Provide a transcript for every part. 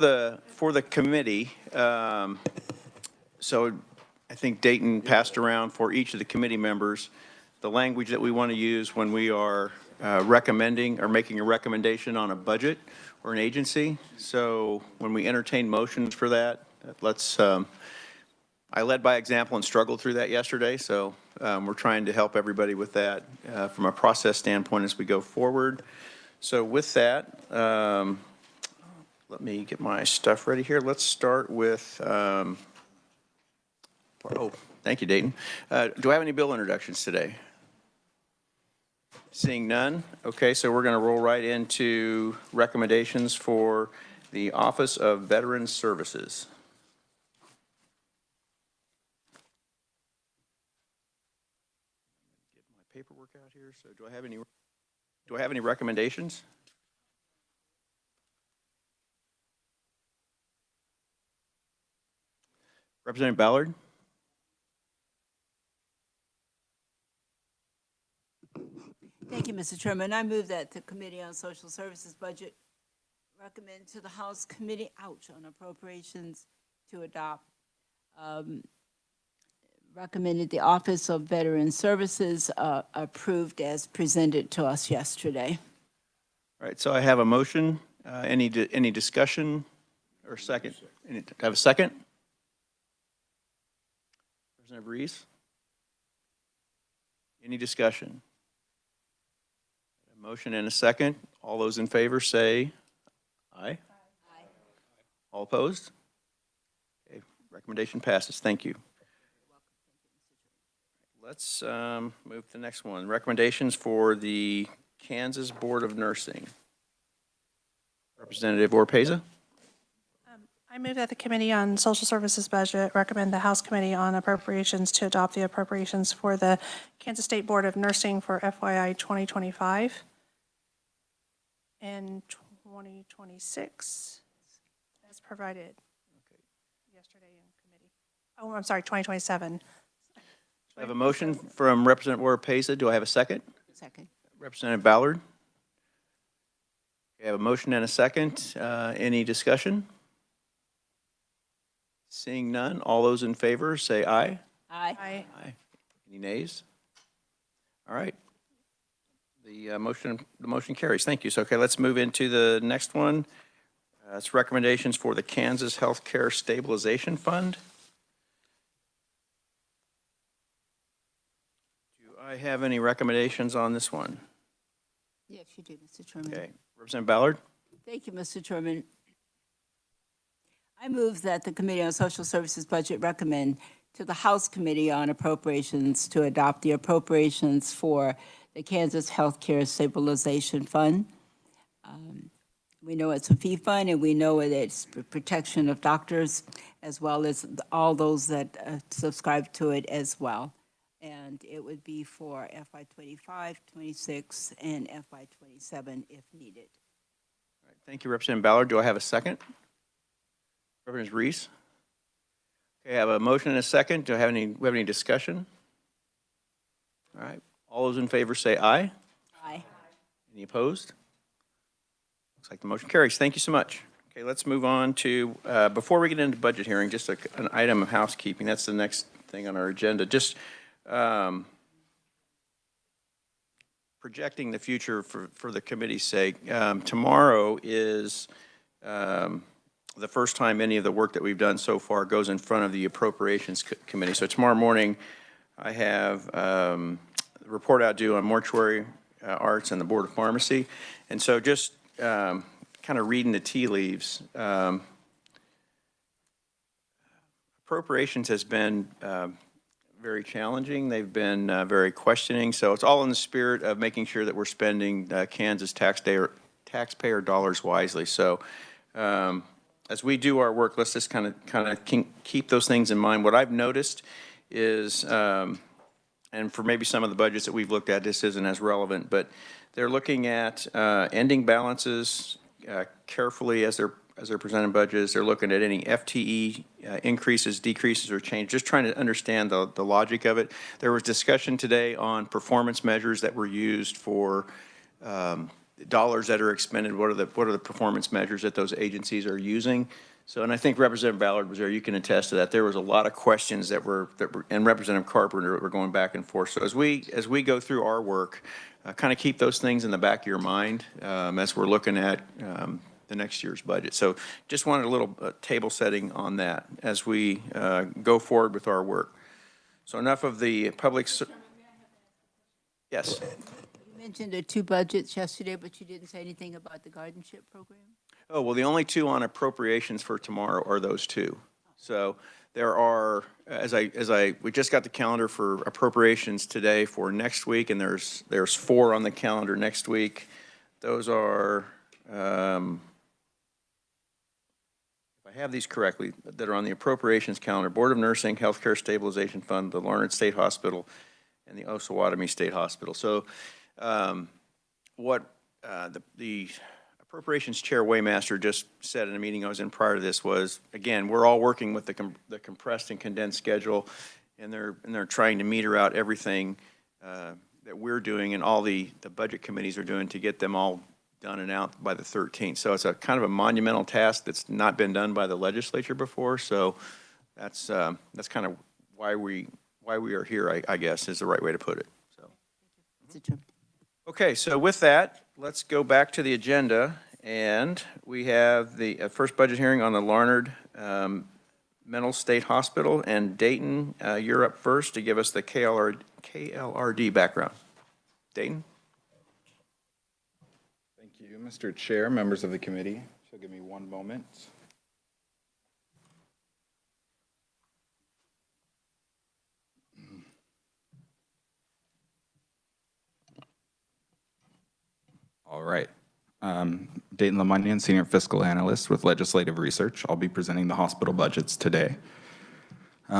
For the committee, so I think Dayton passed around for each of the committee members the language that we want to use when we are recommending or making a recommendation on a budget or an agency. So when we entertain motions for that, let's, I led by example and struggled through that yesterday, so we're trying to help everybody with that from a process standpoint as we go forward. So with that, let me get my stuff ready here. Let's start with, oh, thank you, Dayton. Do I have any bill introductions today? Seeing none. Okay, so we're going to roll right into recommendations for the Office of Veterans Services. Get my paperwork out here. So do I have any recommendations? Representative Ballard? Thank you, Mr. Chairman. I move that the Committee on Social Services budget recommend to the House Committee, on Appropriations to adopt. Recommended the Office of Veteran Services approved as presented to us yesterday. All right, so I have a motion. Any discussion or second? Have a second? Representative Reese? Any discussion? A motion and a second. All those in favor say aye. Aye. All opposed? Okay, recommendation passes. Thank you. Let's move to the next one. Recommendations for the Kansas Board of Nursing. Representative Orpeza. I move that the Committee on Social Services budget recommend the House Committee on Appropriations to adopt the appropriations for the Kansas State Board of Nursing for FYI 2025 and 2026 as provided yesterday in committee. Oh, I'm sorry, 2027. I have a motion from Representative Orpeza. Do I have a second? Second. Representative Ballard. I have a motion and a second. Any discussion? Seeing none, all those in favor say aye. Aye. Aye. Aye. Any nays? All right. The motion carries. Thank you. So, okay, let's move into the next one. It's recommendations for the Kansas Healthcare Stabilization Fund. Do I have any recommendations on this one? Yes, you do, Mr. Chairman. Okay. Representative Ballard? Thank you, Mr. Chairman. I move that the Committee on Social Services budget recommend to the House Committee on Appropriations to adopt the appropriations for the Kansas Healthcare Stabilization Fund. We know it's a fee fund, and we know it's protection of doctors as well as all those that subscribe to it as well. And it would be for FY 25, 26, and FY 27 if needed. All right. Thank you, Representative Ballard. Do I have a second? Representative Reese? Okay, I have a motion and a second. Do I have any discussion? All right. All those in favor say aye. Aye. Any opposed? Looks like the motion carries. Thank you so much. Okay, let's move on to, before we get into budget hearing, just an item of housekeeping. That's the next thing on our agenda. Just projecting the future for the committee's sake. Tomorrow is the first time any of the work that we've done so far goes in front of the Appropriations Committee. So tomorrow morning, I have a report out due on mortuary arts and the Board of Pharmacy. And so just kind of reading the tea leaves, appropriations has been very challenging. They've been very questioning. So it's all in the spirit of making sure that we're spending Kansas taxpayer dollars wisely. So as we do our work, let's just kind of keep those things in mind. What I've noticed is, and for maybe some of the budgets that we've looked at, this isn't as relevant, but they're looking at ending balances carefully as they're presenting budgets. They're looking at any FTE increases, decreases, or change, just trying to understand the logic of it. There was discussion today on performance measures that were used for dollars that are expended, what are the performance measures that those agencies are using. So, and I think Representative Ballard was there, you can attest to that. There was a lot of questions that were and Representative Carpenter were going back and forth. So as we go through our work, kind of keep those things in the back of your mind as we're looking at the next year's budget. So just wanted a little table setting on that as we go forward with our work. So enough of the public. Yes. You mentioned the 2 budgets yesterday, but you didn't say anything about the guardianship program? Oh, well, the only 2 on appropriations for tomorrow are those 2. So there are, we just got the calendar for appropriations today for next week, and there's 4 on the calendar next week. Those are, if I have these correctly, that are on the appropriations calendar: Board of Nursing, Healthcare Stabilization Fund, the Larned State Hospital, and the Osawatomie State Hospital. So what the Appropriations Chair Waymaster just said in a meeting I was in prior to this was, again, we're all working with the compressed and condensed schedule, and they're trying to meter out everything that we're doing and all the budget committees are doing to get them all done and out by the 13th. So it's a kind of a monumental task that's not been done by the legislature before. So that's kind of why we are here, I guess, is the right way to put it. So. Okay, so with that, let's go back to the agenda, and we have the first budget hearing on the Larned State Hospital. And Dayton, you're up first to give us the KLRD background. Dayton? Thank you, Mr. Chair, members of the committee. So give me one moment. All right. Dayton Lemunian, Senior Fiscal Analyst with Legislative Research. I'll be presenting the hospital budgets today.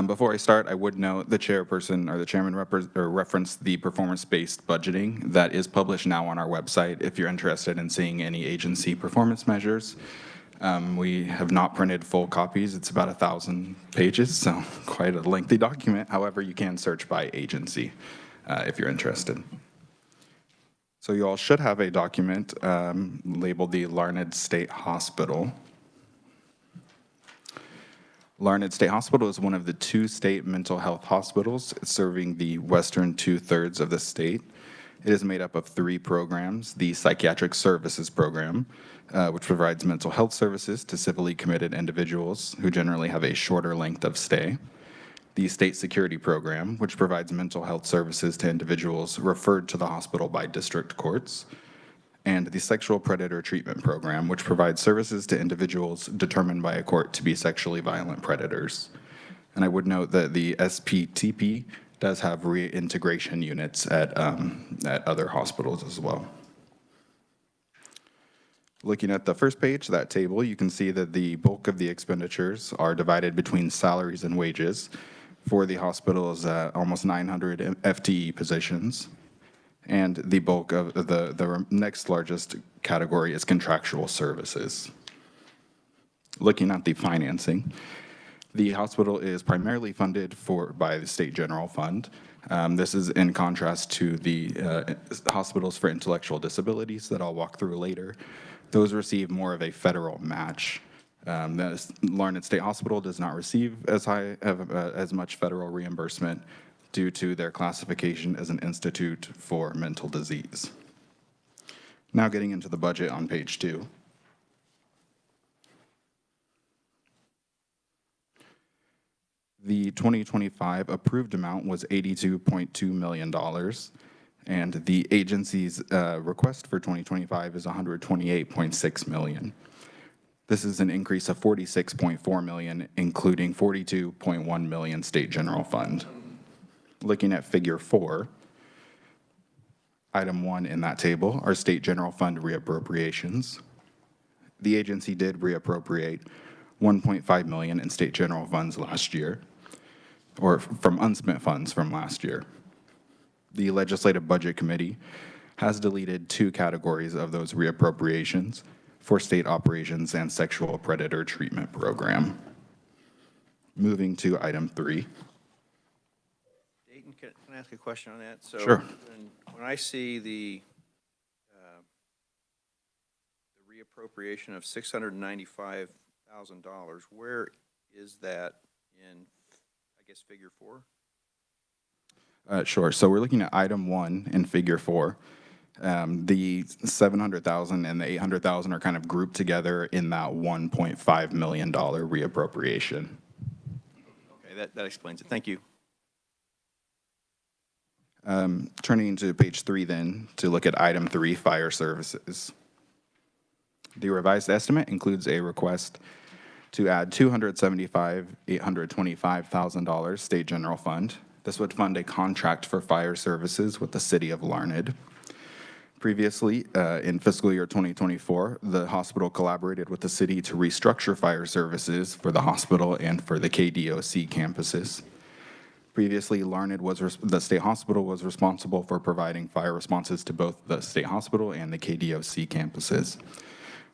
Before I start, I would note the chairperson or the chairman referenced the performance-based budgeting that is published now on our website if you're interested in seeing any agency performance measures. We have not printed full copies. It's about 1,000 pages, so quite a lengthy document. However, you can search by agency if you're interested. So you all should have a document labeled the Larned State Hospital. Larned State Hospital is one of the 2 state mental health hospitals serving the western 2/3 of the state. It is made up of 3 programs: the Psychiatric Services Program, which provides mental health services to civilly committed individuals who generally have a shorter length of stay; the State Security Program, which provides mental health services to individuals referred to the hospital by district courts; and the Sexual Predator Treatment Program, which provides services to individuals determined by a court to be sexually violent predators. And I would note that the SPTP does have reintegration units at other hospitals as well. Looking at the first page, that table, you can see that the bulk of the expenditures are divided between salaries and wages. For the hospital's almost 900 FTE positions. And the bulk of the next largest category is contractual services. Looking at the financing, the hospital is primarily funded by the State General Fund. This is in contrast to the hospitals for intellectual disabilities that I'll walk through later. Those receive more of a federal match. The Larned State Hospital does not receive as much federal reimbursement due to their classification as an institute for mental disease. Now getting into the budget on page 2. The 2025 approved amount was $82.2 million, and the agency's request for 2025 is $128.6 million. This is an increase of $46.4 million, including $42.1 million State General Fund. Looking at figure 4, item 1 in that table are State General Fund reappropriations. The agency did reappropriate $1.5 million in State General Funds last year, or from unspent funds from last year. The Legislative Budget Committee has deleted 2 categories of those reappropriations for state operations and sexual predator treatment program. Moving to item 3. Dayton, can I ask a question on that? So Sure. when I see the reappropriation of $695,000. Where is that in, I guess, figure 4? Sure. So we're looking at item 1 in figure 4. The 700,000 and the 800,000 are kind of grouped together in that $1.5 million reappropriation. Okay, that explains it. Thank you. Turning to page 3 then to look at item 3, fire services. The revised estimate includes a request to add $825,000 state general fund. This would fund a contract for fire services with the city of Larned. Previously, in fiscal year 2024, the hospital collaborated with the city to restructure fire services for the hospital and for the ks.gov campuses. Previously, the state hospital was responsible for providing fire responses to both the state hospital and the ks.gov campuses.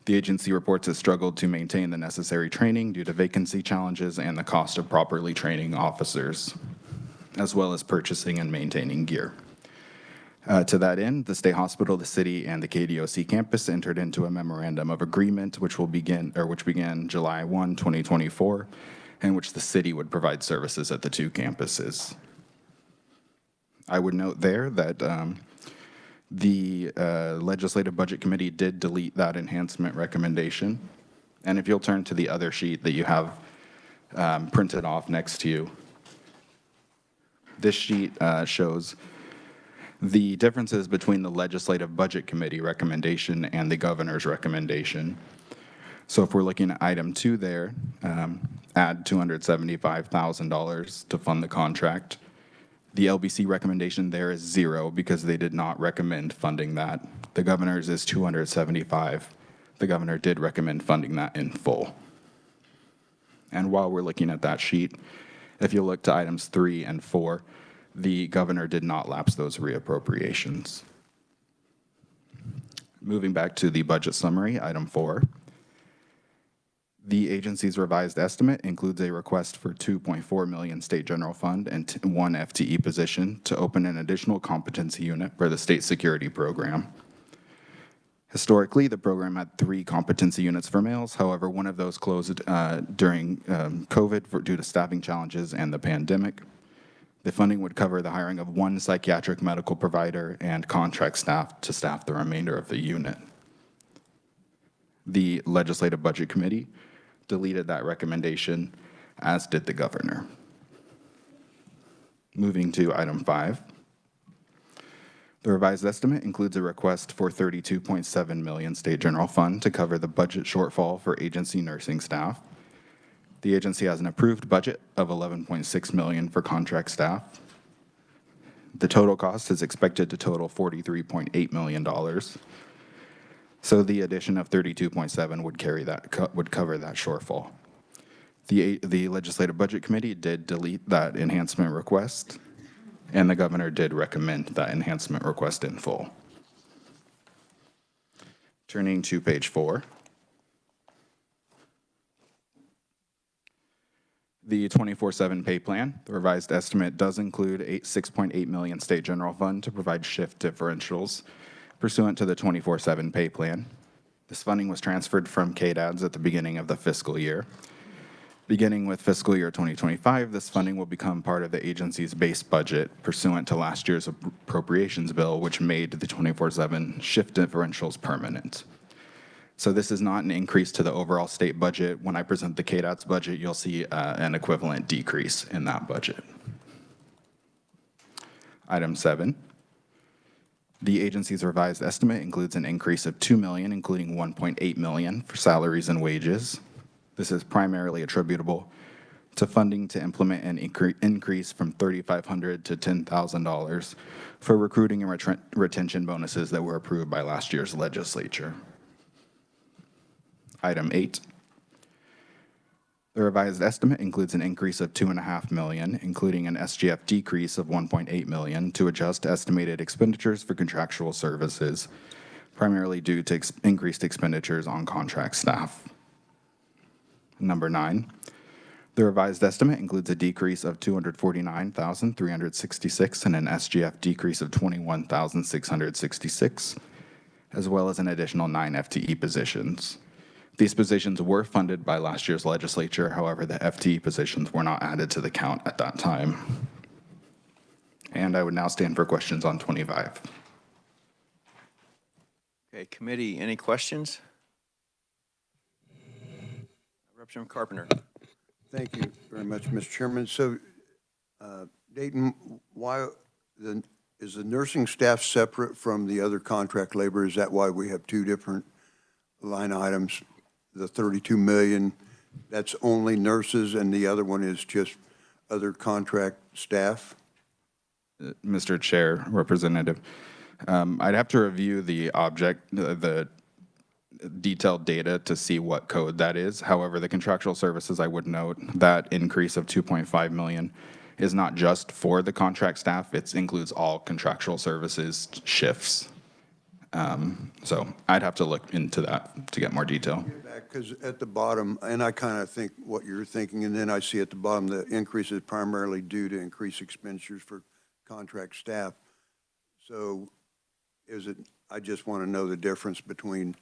The agency reports has struggled to maintain the necessary training due to vacancy challenges and the cost of properly training officers, as well as purchasing and maintaining gear. To that end, the state hospital, the city, and the ks.gov campus entered into a memorandum of agreement which began July 1, 2024, in which the city would provide services at the two campuses. I would note there that the Legislative Budget Committee did delete that enhancement recommendation. And if you'll turn to the other sheet that you have printed off next to you, this sheet shows the differences between the Legislative Budget Committee recommendation and the governor's recommendation. So if we're looking at item 2 there, add $275,000 to fund the contract. The LBC recommendation there is 0 because they did not recommend funding that. The governor's is $275,000. The governor did recommend funding that in full. And while we're looking at that sheet, if you look to items 3 and 4, the governor did not lapse those reappropriations. Moving back to the budget summary, item 4. The agency's revised estimate includes a request for $2.4 million state general fund and 1 FTE position to open an additional competency unit for the state security program. Historically, the program had 3 competency units for males. However, one of those closed during COVID due to staffing challenges and the pandemic. The funding would cover the hiring of 1 psychiatric medical provider and contract staff to staff the remainder of the unit. The Legislative Budget Committee deleted that recommendation, as did the governor. Moving to item 5. The revised estimate includes a request for $32.7 million state general fund to cover the budget shortfall for agency nursing staff. The agency has an approved budget of $11.6 million for contract staff. The total cost is expected to total $43.8 million. So the addition of 32.7 would cover that shortfall. The Legislative Budget Committee did delete that enhancement request, and the governor did recommend that enhancement request in full. Turning to page 4. The 24/7 pay plan, the revised estimate does include $6.8 million state general fund to provide shift differentials pursuant to the 24/7 pay plan. This funding was transferred from KDADS at the beginning of the fiscal year. Beginning with fiscal year 2025, this funding will become part of the agency's base budget pursuant to last year's appropriations bill, which made the 24/7 shift differentials permanent. So this is not an increase to the overall state budget. When I present the KDADS budget, you'll see an equivalent decrease in that budget. Item 7. The agency's revised estimate includes an increase of $2 million, including $1.8 million for salaries and wages. This is primarily attributable to funding to implement an increase from $3,500 to $10,000 for recruiting and retention bonuses that were approved by last year's legislature. Item 8. The revised estimate includes an increase of $2.5 million, including an SGF decrease of $1.8 million to adjust estimated expenditures for contractual services, primarily due to increased expenditures on contract staff. Number 9. The revised estimate includes a decrease of $249,366 and an SGF decrease of $21,666. as well as an additional 9 FTE positions. These positions were funded by last year's legislature. However, the FTE positions were not added to the count at that time. And I would now stand for questions on 25. Okay, committee, any questions? Representative Carpenter. Thank you very much, Mr. Chairman. So, Dayton, is the nursing staff separate from the other contract labor? Is that why we have two different line items? The 32 million, that's only nurses, and the other one is just other contract staff? Mr. Chair, Representative, I'd have to review the detailed data to see what code that is. However, the contractual services, I would note that increase of 2.5 million is not just for the contract staff. It includes all contractual services shifts. So I'd have to look into that to get more detail. Because at the bottom, and I kind of think what you're thinking, and then I see at the bottom the increase is primarily due to increased expenditures for contract staff. So is it, I just want to know the difference between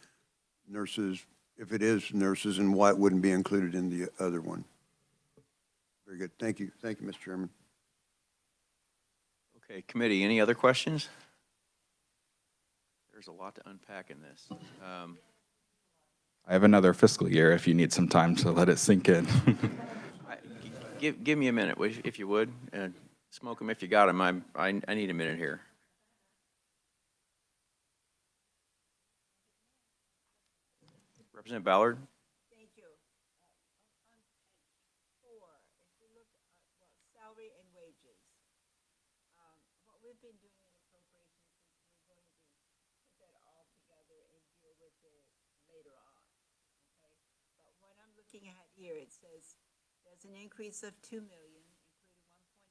nurses, if it is nurses, and why it wouldn't be included in the other one. Very good. Thank you. Thank you, Mr. Chairman. Okay, committee, any other questions? There's a lot to unpack in this. I have another fiscal year if you need some time to let it sink in. Give me a minute, if you would. Smoke them if you got them. I need a minute here. Representative Ballard? Thank you. On page 4, if you look at salary and wages, what we've been doing in appropriations is we're going to put that all together and deal with it later on. Okay? But what I'm looking at here, it says there's an increase of 2 million,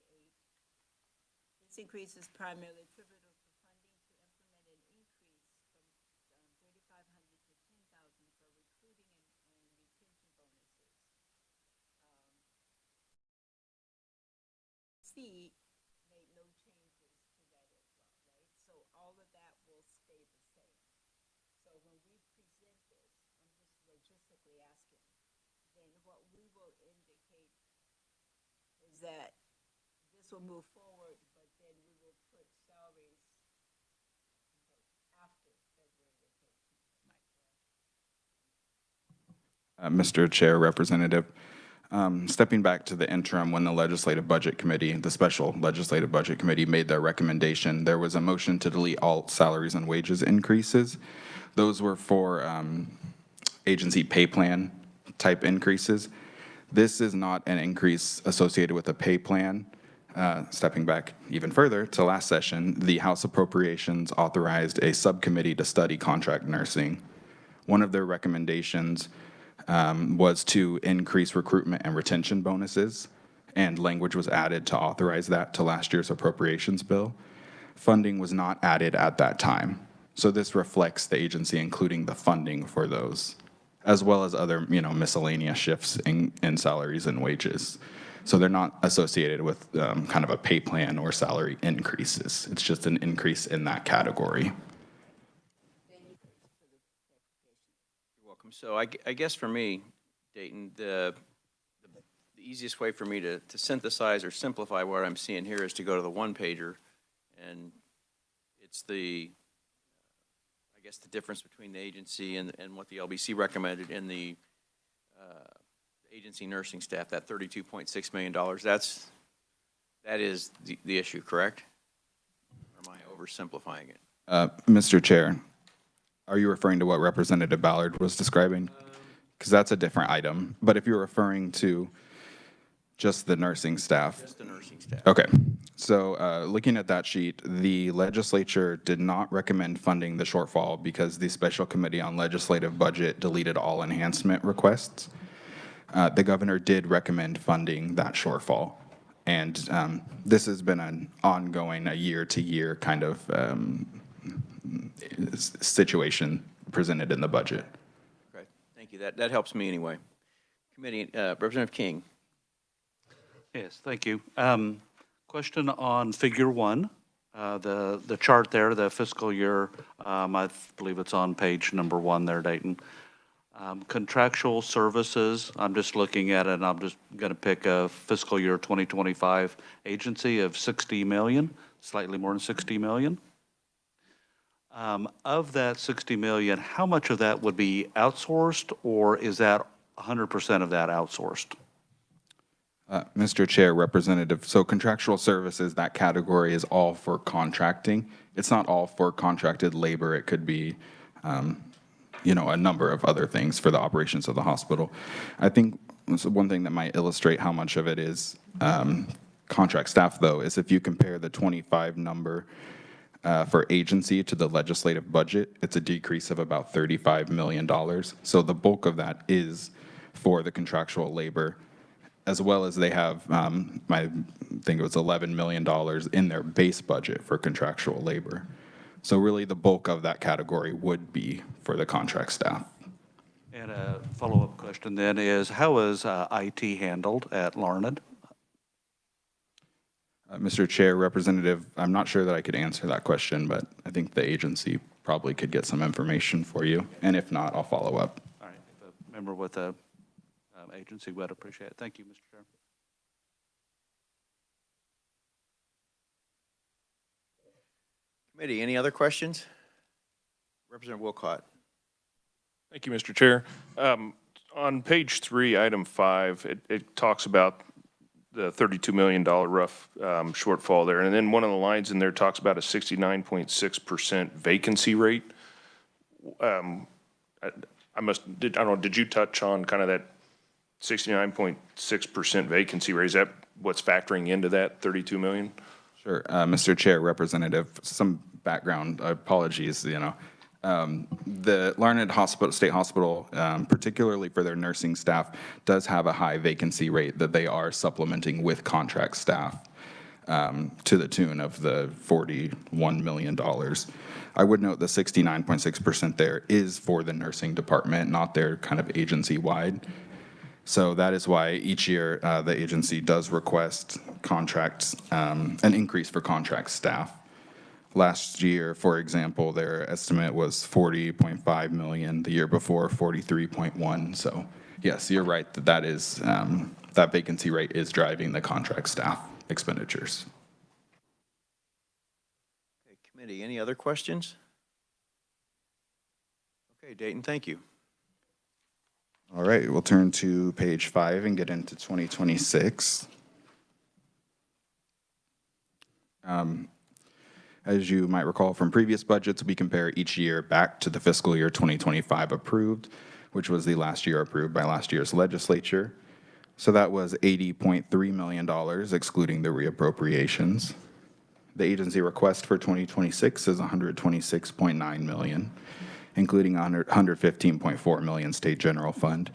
including 1.8. This increase is primarily attributable to funding to implement an increase from 3,500 to 10,000 for recruiting and retention bonuses. C made no changes to that as well, right? So all of that will stay the same. So when we present this, I'm just logistically asking, then what we will indicate is that this will move forward, but then we will put salaries after February the 13th. Mr. Chair, Representative, stepping back to the interim when the Legislative Budget Committee, the Special Legislative Budget Committee made their recommendation, there was a motion to delete all salaries and wages increases. Those were for agency pay plan type increases. This is not an increase associated with a pay plan. Stepping back even further to last session, the House Appropriations authorized a subcommittee to study contract nursing. One of their recommendations was to increase recruitment and retention bonuses, and language was added to authorize that to last year's appropriations bill. Funding was not added at that time. So this reflects the agency including the funding for those, as well as other, miscellaneous shifts in salaries and wages. So they're not associated with kind of a pay plan or salary increases. It's just an increase in that category. You're welcome. So I guess for me, Dayton, the easiest way for me to synthesize or simplify what I'm seeing here is to go to the one-pager, and it's I guess the difference between the agency and what the LBC recommended in the agency nursing staff, that $32.6 million. That is the issue, correct? Or am I oversimplifying it? Mr. Chair, are you referring to what Representative Ballard was describing? Because that's a different item. But if you're referring to just the nursing staff. Just the nursing staff. Okay. So looking at that sheet, the legislature did not recommend funding the shortfall because the Special Committee on Legislative Budget deleted all enhancement requests. The governor did recommend funding that shortfall. And this has been an ongoing, a year-to-year kind of situation presented in the budget. Okay, thank you. That helps me anyway. Committee, Representative King. Yes, thank you. Question on Figure 1, The chart there, the fiscal year, I believe it's on page number 1 there, Dayton. Contractual services, I'm just looking at it, and I'm just going to pick a fiscal year 2025 agency of 60 million, slightly more than 60 million. Of that 60 million, how much of that would be outsourced, or is that 100% of that outsourced? Mr. Chair, Representative, so contractual services, that category is all for contracting. It's not all for contracted labor. It could be, you know, a number of other things for the operations of the hospital. I think one thing that might illustrate how much of it is contract staff, though, is if you compare the 25 number for agency to the legislative budget, it's a decrease of about $35 million. So the bulk of that is for the contractual labor, as well as they have, I think it was $11 million in their base budget for contractual labor. So really the bulk of that category would be for the contract staff. And a follow-up question then is, how is IT handled at Larned? Mr. Chair, Representative, I'm not sure that I could answer that question, but I think the agency probably could get some information for you. And if not, I'll follow up. All right, if a member with the agency would appreciate it. Thank you, Mr. Chair. Committee, any other questions? Representative Wilcott. Thank you, Mr. Chair. On page 3, item 5, it talks about the $32 million rough shortfall there. And then one of the lines in there talks about a 69.6% vacancy rate. I don't know, did you touch on kind of that 69.6% vacancy rate? Is that what's factoring into that 32 million? Sure, Mr. Chair, Representative, some background apologies, you know. The Larned State Hospital, particularly for their nursing staff, does have a high vacancy rate that they are supplementing with contract staff to the tune of the $41 million. I would note the 69.6% there is for the nursing department, not their kind of agency-wide. So that is why each year the agency does request contracts, an increase for contract staff. Last year, for example, their estimate was 40.5 million. The year before, 43.1. So yes, you're right that that is that vacancy rate is driving the contract staff expenditures. Okay, committee, any other questions? Okay, Dayton, thank you. All right, we'll turn to page 5 and get into 2026. As you might recall from previous budgets, we compare each year back to the fiscal year 2025 approved, which was the last year approved by last year's legislature. So that was $80.3 million, excluding the reappropriations. The agency request for 2026 is $126.9 million, including $115.4 million state general fund,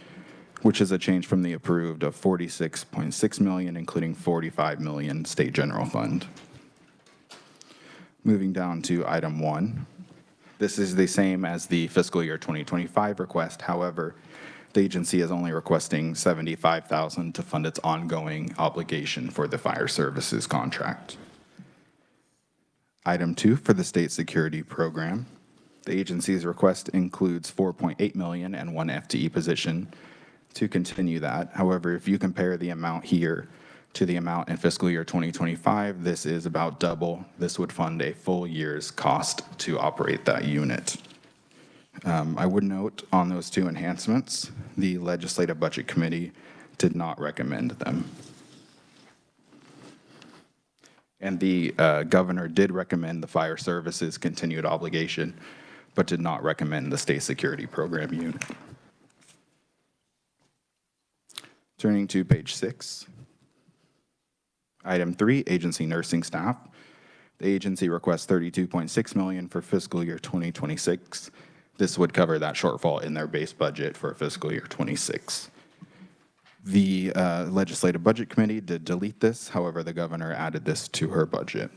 which is a change from the approved of $46.6 million, including $45 million state general fund. Moving down to item 1. This is the same as the fiscal year 2025 request. However, the agency is only requesting $75,000 to fund its ongoing obligation for the fire services contract. Item 2 for the state security program. The agency's request includes $4.8 million and 1 FTE position to continue that. However, if you compare the amount here to the amount in fiscal year 2025, this is about double. This would fund a full year's cost to operate that unit. I would note on those 2 enhancements, the Legislative Budget Committee did not recommend them. And the governor did recommend the fire services continued obligation, but did not recommend the state security program unit. Turning to page 6. Item 3, agency nursing staff. The agency requests $32.6 million for fiscal year 2026. This would cover that shortfall in their base budget for fiscal year 26. The Legislative Budget Committee did delete this. However, the governor added this to her budget.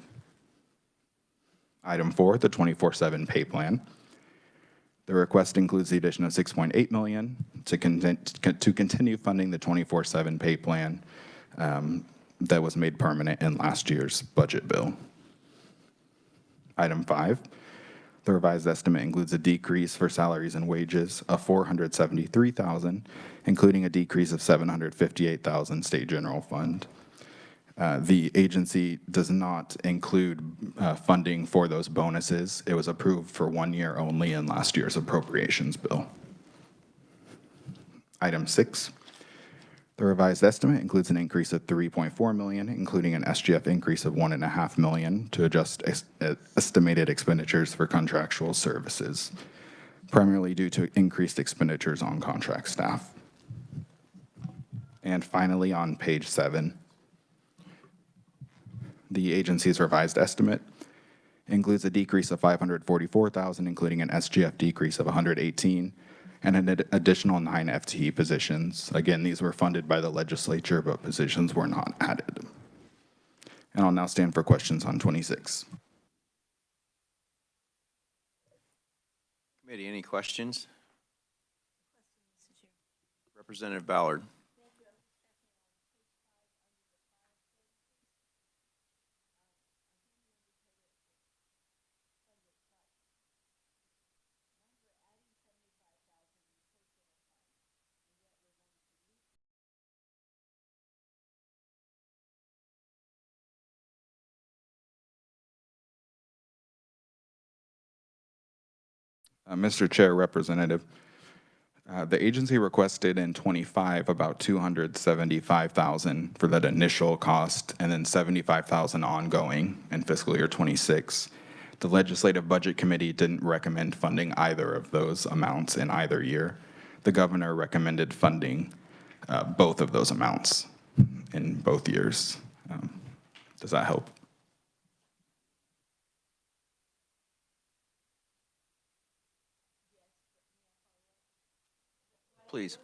Item 4, the 24/7 pay plan. The request includes the addition of $6.8 million to continue funding the 24/7 pay plan that was made permanent in last year's budget bill. Item 5, the revised estimate includes a decrease for salaries and wages of $473,000, including a decrease of $758,000 state general fund. The agency does not include funding for those bonuses. It was approved for 1 year only in last year's appropriations bill. Item 6, the revised estimate includes an increase of $3.4 million, including an SGF increase of $1.5 million to adjust estimated expenditures for contractual services, primarily due to increased expenditures on contract staff. And finally, on page 7, the agency's revised estimate includes a decrease of $544,000, including an SGF decrease of $118,000, and an additional 9 FTE positions. Again, these were funded by the legislature, but positions were not added. And I'll now stand for questions on 26. Committee, any questions? Representative Ballard. Mr. Chair, Representative, the agency requested in 25 about $275,000 for that initial cost, and then $75,000 ongoing in fiscal year 26. The Legislative Budget Committee didn't recommend funding either of those amounts in either year. The governor recommended funding both of those amounts in both years. Does that help? Please.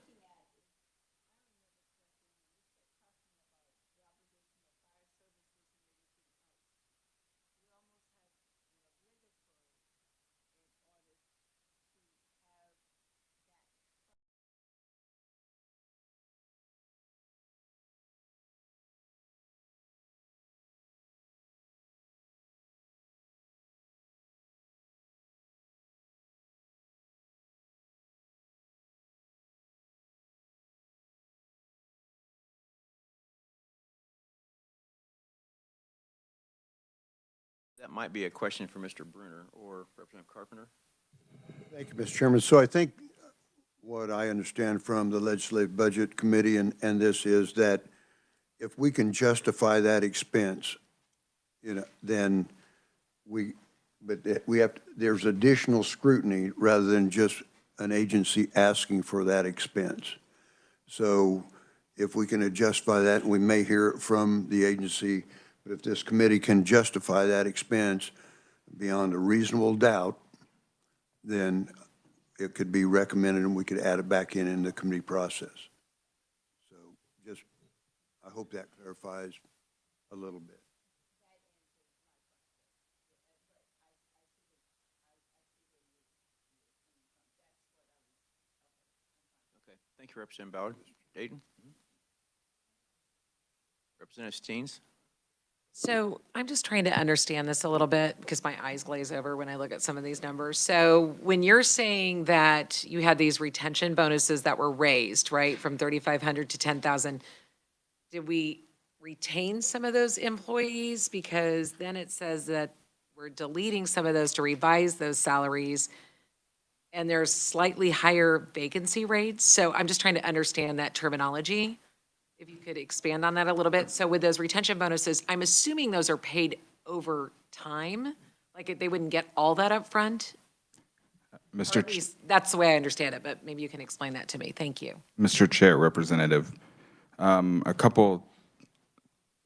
That might be a question for Mr. Bruner or Representative Carpenter. Thank you, Mr. Chairman. So I think what I understand from the Legislative Budget Committee and this is that if we can justify that expense, then there's additional scrutiny rather than just an agency asking for that expense. So if we can justify that, and we may hear it from the agency, but if this committee can justify that expense beyond a reasonable doubt, then it could be recommended and we could add it back in the committee process. So I hope that clarifies a little bit. Okay, thank you, Representative Ballard. Dayton? Representative Steens? So I'm just trying to understand this a little bit because my eyes glaze over when I look at some of these numbers. So when you're saying that you had these retention bonuses that were raised, right, from 3,500 to 10,000, did we retain some of those employees? Because then it says that we're deleting some of those to revise those salaries, and there's slightly higher vacancy rates. So I'm just trying to understand that terminology. If you could expand on that a little bit. So with those retention bonuses, I'm assuming those are paid over time? Like they wouldn't get all that up front? Mr. At least that's the way I understand it, but maybe you can explain that to me. Thank you. Mr. Chair, Representative, a couple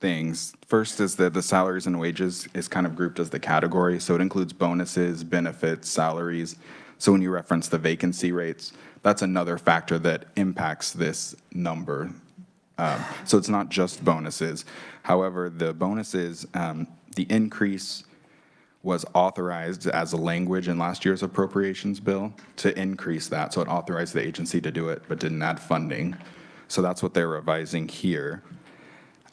things. First is that the salaries and wages is kind of grouped as the category. So it includes bonuses, benefits, salaries. So when you reference the vacancy rates, that's another factor that impacts this number. So it's not just bonuses. However, the bonuses, the increase was authorized as a language in last year's appropriations bill to increase that. So it authorized the agency to do it, but didn't add funding. So that's what they're revising here.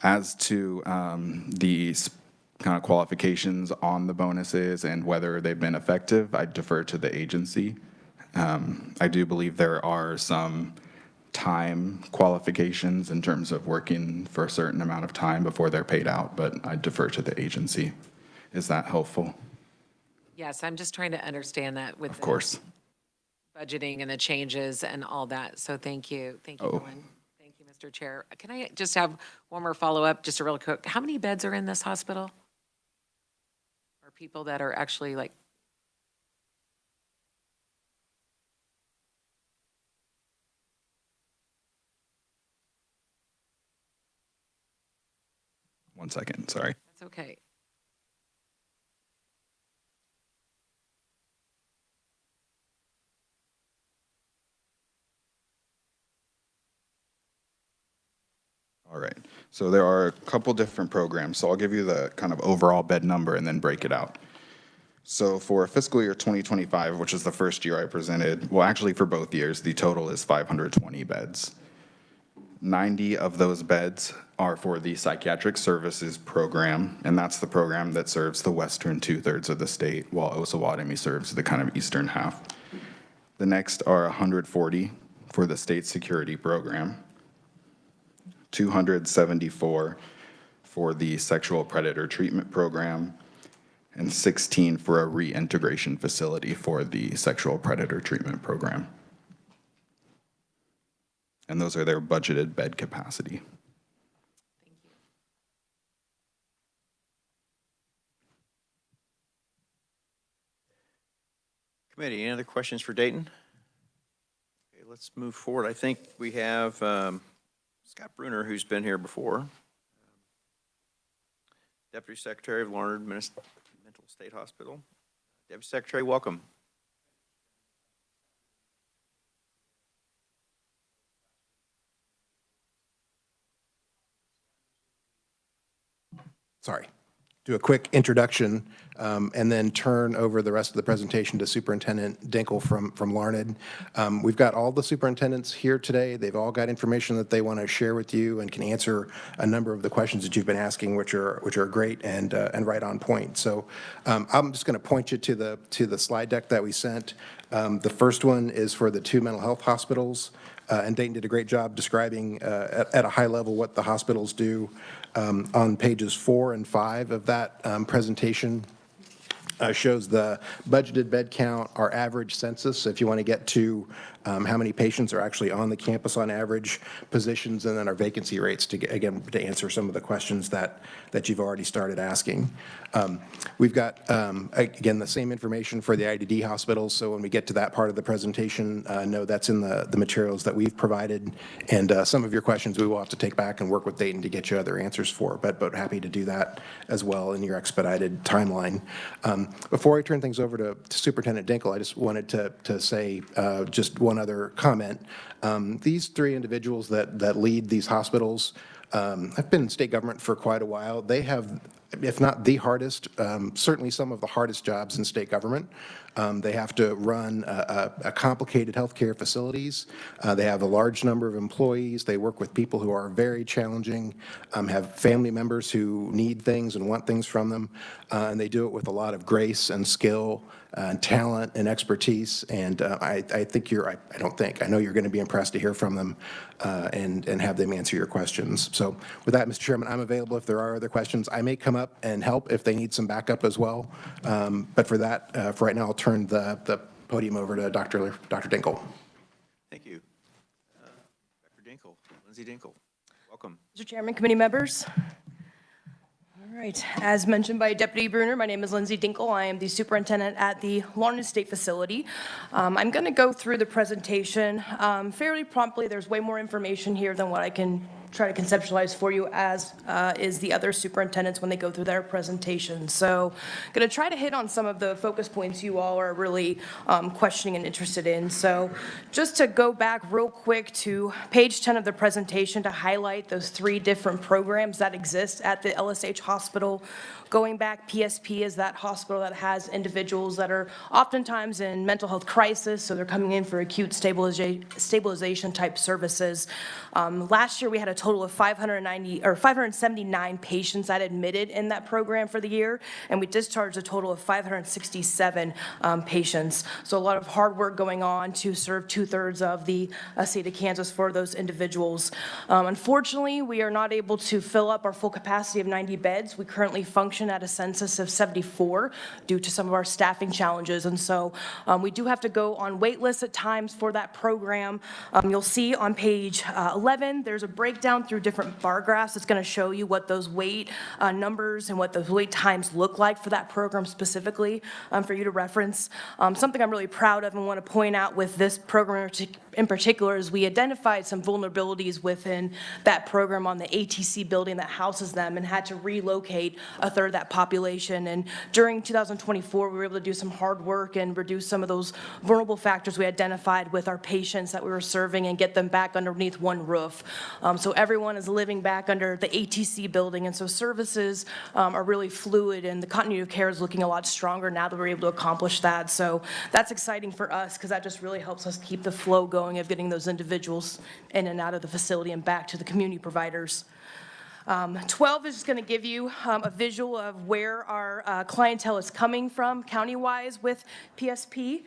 As to the kind of qualifications on the bonuses and whether they've been effective, I defer to the agency. I do believe there are some time qualifications in terms of working for a certain amount of time before they're paid out, but I defer to the agency. Is that helpful? Yes, I'm just trying to understand that with Of the course. budgeting and the changes and all that. So thank you. Thank you, Oh. Ellen. Thank you, Mr. Chair. Can I just have one more follow-up, just a real quick? How many beds are in this hospital? Or people that are actually like, One second, sorry. that's okay. All right, so there are a couple different programs, so I'll give you the kind of overall bed number and then break it out. So for fiscal year 2025, which is the first year I presented, well, actually for both years, the total is 520 beds. 90 of those beds are for the psychiatric services program, and that's the program that serves the western 2/3 of the state, while Osawatomie serves the kind of eastern half. The next are 140 for the state security program, 274 for the sexual predator treatment program, and 16 for a reintegration facility for the sexual predator treatment program. And those are their budgeted bed capacity. Committee, any other questions for Dayton? Okay, let's move forward. I think we have Scott Bruner, who's been here before. Deputy Secretary of Larned State Hospital. Deputy Secretary, welcome. Sorry, do a quick introduction and then turn over the rest of the presentation to Superintendent Dinkle from Larned. We've got all the superintendents here today. They've all got information that they want to share with you and can answer a number of the questions that you've been asking, which are great and right on point. So I'm just going to point you to the slide deck that we sent. The first one is for the 2 mental health hospitals. And Dayton did a great job describing at a high level what the hospitals do. On pages 4 and 5 of that presentation shows the budgeted bed count, our average census, if you want to get to how many patients are actually on the campus on average, positions, and then our vacancy rates to answer some of the questions that you've already started asking. We've got, again, the same information for the IDD hospitals, so when we get to that part of the presentation, know that's in the materials that we've provided, and some of your questions we will have to take back and work with Dayton to get you other answers for, but happy to do that as well in your expedited timeline. Before I turn things over to Superintendent Dinkle, I just wanted to say just one other comment. These 3 individuals that lead these hospitals have been in state government for quite a while. They have, if not the hardest, certainly some of the hardest jobs in state government. They have to run a complicated healthcare facilities. They have a large number of employees. They work with people who are very challenging, have family members who need things and want things from them, and they do it with a lot of grace and skill and talent and expertise. And I know you're going to be impressed to hear from them and have them answer your questions. So with that, Mr. Chairman, I'm available if there are other questions. I may come up and help if they need some backup as well. But for that, for right now, I'll turn the podium over to Dr. Dinkle. Thank you. Dr. Dinkle, Lindsay Dinkle, welcome. Mr. Chairman, committee members. All right, as mentioned by Deputy Bruner, my name is Lindsay Dinkle. I am the superintendent at the Larned State Facility. I'm going to go through the presentation fairly promptly. There's way more information here than what I can try to conceptualize for you, as is the other superintendents when they go through their presentation. So I'm going to try to hit on some of the focus points you all are really questioning and interested in. So just to go back real quick to page 10 of the presentation to highlight those 3 different programs that exist at the LSH hospital. Going back, PSP is that hospital that has individuals that are oftentimes in mental health crisis, so they're coming in for acute stabilization type services. Last year we had a total of 579 patients that admitted in that program for the year, and we discharged a total of 567 patients. So a lot of hard work going on to serve 2/3 of the state of Kansas for those individuals. Unfortunately, we are not able to fill up our full capacity of 90 beds. We currently function at a census of 74 due to some of our staffing challenges, and so we do have to go on wait lists at times for that program. You'll see on page 11, there's a breakdown through different bar graphs. It's going to show you what those wait numbers and what those wait times look like for that program specifically for you to reference. Something I'm really proud of and want to point out with this program in particular is we identified some vulnerabilities within that program on the ATC building that houses them and had to relocate a third of that population. And during 2024, we were able to do some hard work and reduce some of those vulnerable factors we identified with our patients that we were serving and get them back underneath one roof. So everyone is living back under the ATC building, and so services are really fluid, and the continuity of care is looking a lot stronger now that we're able to accomplish that. So that's exciting for us because that just really helps us keep the flow going of getting those individuals in and out of the facility and back to the community providers. 12 is just going to give you a visual of where our clientele is coming from county-wise with PSP.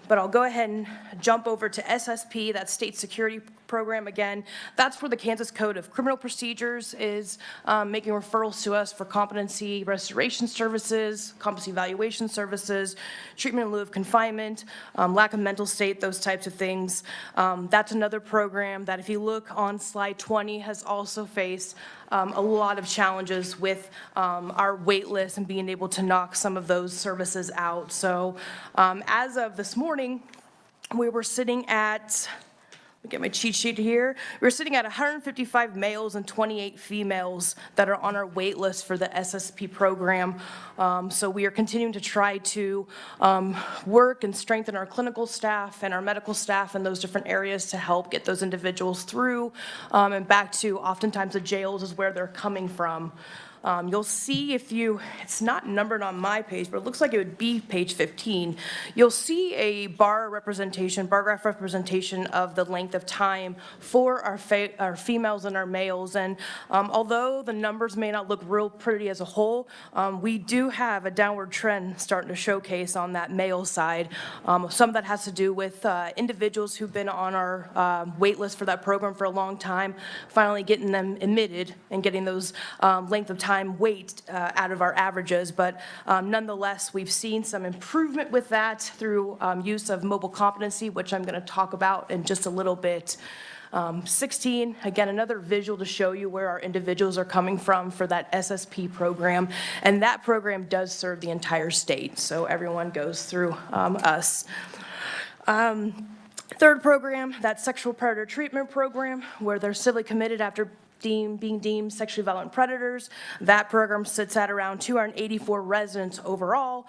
But I'll go ahead and jump over to SSP, that state security program again. That's where the Kansas Code of Criminal Procedures is making referrals to us for competency restoration services, competency evaluation services, treatment in lieu of confinement, lack of mental state, those types of things. That's another program that, if you look on slide 20, has also faced a lot of challenges with our wait list and being able to knock some of those services out. So as of this morning, we were sitting at, let me get my cheat sheet here. We're sitting at 155 males and 28 females that are on our wait list for the SSP program. So we are continuing to try to work and strengthen our clinical staff and our medical staff in those different areas to help get those individuals through and back to oftentimes the jails is where they're coming from. You'll see it's not numbered on my page, but it looks like it would be page 15. You'll see a bar graph representation of the length of time for our females and our males. And although the numbers may not look real pretty as a whole, we do have a downward trend starting to showcase on that male side. Some of that has to do with individuals who've been on our wait list for that program for a long time, finally getting them admitted and getting those length of time wait out of our averages, but nonetheless, we've seen some improvement with that through use of mobile competency, which I'm going to talk about in just a little bit. 16, again, another visual to show you where our individuals are coming from for that SSP program, and that program does serve the entire state, so everyone goes through us. Third program, that sexual predator treatment program, where they're civilly committed after being deemed sexually violent predators. That program sits at around 284 residents overall.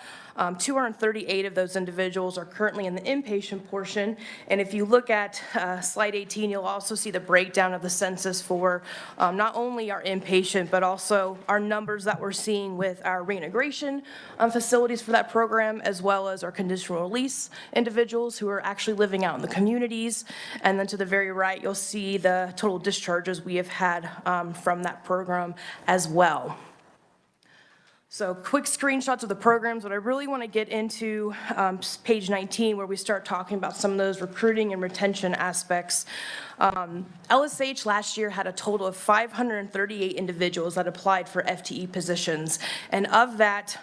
238 of those individuals are currently in the inpatient portion. And if you look at slide 18, you'll also see the breakdown of the census for not only our inpatient, but also our numbers that we're seeing with our reintegration facilities for that program, as well as our conditional release individuals who are actually living out in the communities. And then to the very right, you'll see the total discharges we have had from that program as well. So quick screenshots of the programs, but I really want to get into page 19 where we start talking about some of those recruiting and retention aspects. LSH last year had a total of 538 individuals that applied for FTE positions, and of that,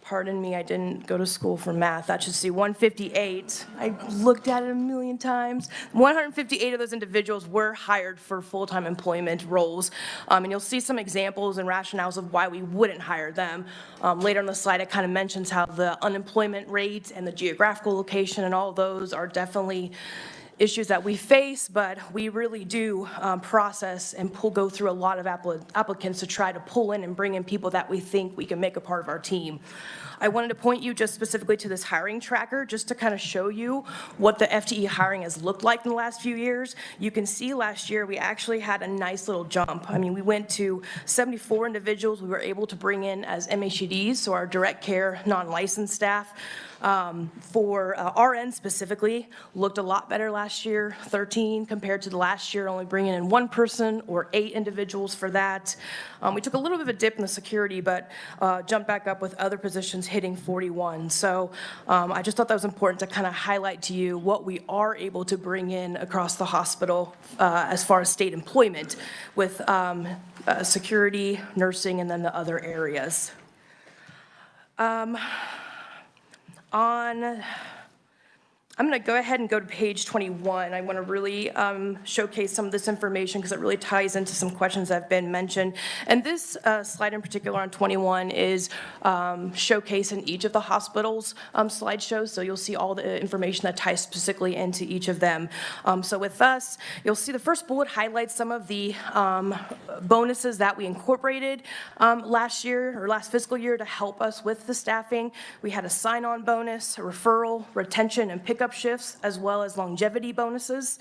pardon me, I didn't go to school for math. That should see 158. I looked at it a million times. 158 of those individuals were hired for full-time employment roles. And you'll see some examples and rationales of why we wouldn't hire them. Later on the slide, it kind of mentions how the unemployment rate and the geographical location and all of those are definitely issues that we face, but we really do process and go through a lot of applicants to try to pull in and bring in people that we think we can make a part of our team. I wanted to point you just specifically to this hiring tracker just to kind of show you what the FTE hiring has looked like in the last few years. You can see last year we actually had a nice little jump. I mean, we went to 74 individuals we were able to bring in as MHEDs, so our direct care non-licensed staff. For RN specifically, looked a lot better last year, 13 compared to the last year, only bringing in 1 person or 8 individuals for that. We took a little bit of a dip in the security, but jumped back up with other positions hitting 41. So I just thought that was important to kind of highlight to you what we are able to bring in across the hospital as far as state employment with security, nursing, and then the other areas. I'm going to go ahead and go to page 21. I want to really showcase some of this information because it really ties into some questions that have been mentioned. And this slide in particular on 21 is showcased in each of the hospitals' slideshows. So you'll see all the information that ties specifically into each of them. So with us, you'll see the first bullet highlights some of the bonuses that we incorporated last year or last fiscal year to help us with the staffing. We had a sign-on bonus, a referral, retention, and pickup shifts, as well as longevity bonuses.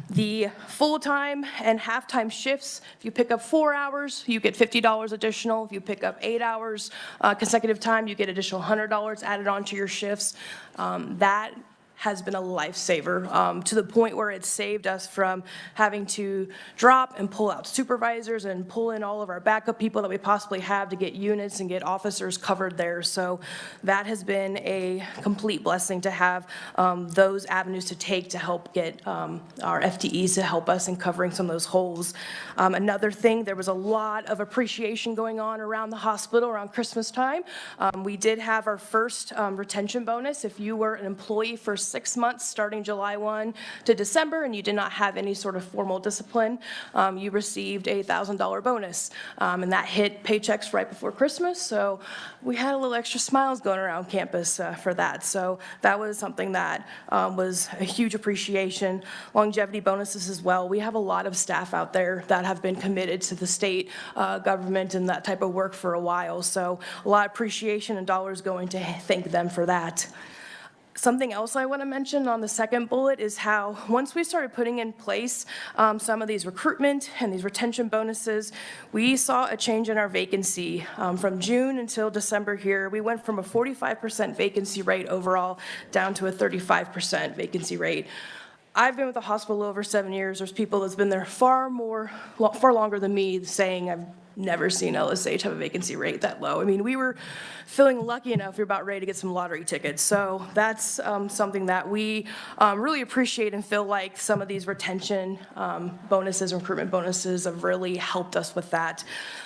The full-time and half-time shifts, if you pick up 4 hours, you get $50 additional. If you pick up 8 hours consecutive time, you get additional $100 added onto your shifts. That has been a lifesaver to the point where it saved us from having to drop and pull out supervisors and pull in all of our backup people that we possibly have to get units and get officers covered there. So that has been a complete blessing to have those avenues to take to help get our FTEs to help us in covering some of those holes. Another thing, there was a lot of appreciation going on around the hospital around Christmas time. We did have our first retention bonus. If you were an employee for 6 months starting July 1 to December and you did not have any sort of formal discipline, you received a $1,000 bonus. And that hit paychecks right before Christmas. So we had a little extra smiles going around campus for that. So that was something that was a huge appreciation. Longevity bonuses as well. We have a lot of staff out there that have been committed to the state government and that type of work for a while. So a lot of appreciation and dollars going to thank them for that. Something else I want to mention on the second bullet is how once we started putting in place some of these recruitment and these retention bonuses, we saw a change in our vacancy. From June until December here, we went from a 45% vacancy rate overall down to a 35% vacancy rate. I've been with the hospital over 7 years. There's people that's been there far longer than me saying I've never seen LSH have a vacancy rate that low. I mean, we were feeling lucky enough, we were about ready to get some lottery tickets. So that's something that we really appreciate and feel like some of these retention bonuses, recruitment bonuses have really helped us with that.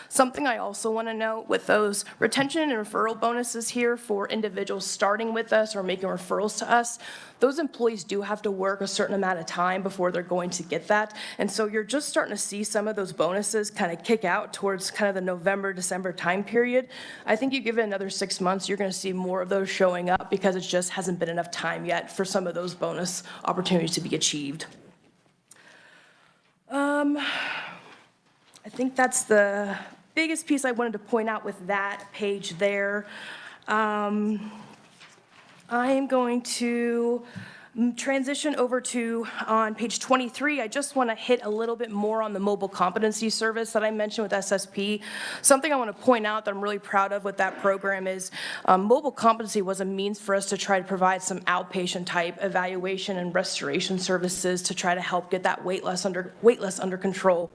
Something I also want to note with those retention and referral bonuses here for individuals starting with us or making referrals to us, those employees do have to work a certain amount of time before they're going to get that. And so you're just starting to see some of those bonuses kind of kick out towards kind of the November, December time period. I think you give it another 6 months, you're going to see more of those showing up because it just hasn't been enough time yet for some of those bonus opportunities to be achieved. I think that's the biggest piece I wanted to point out with that page there. I am going to transition over to on page 23. I just want to hit a little bit more on the mobile competency service that I mentioned with SSP. Something I want to point out that I'm really proud of with that program is mobile competency was a means for us to try to provide some outpatient type evaluation and restoration services to try to help get that wait list under control.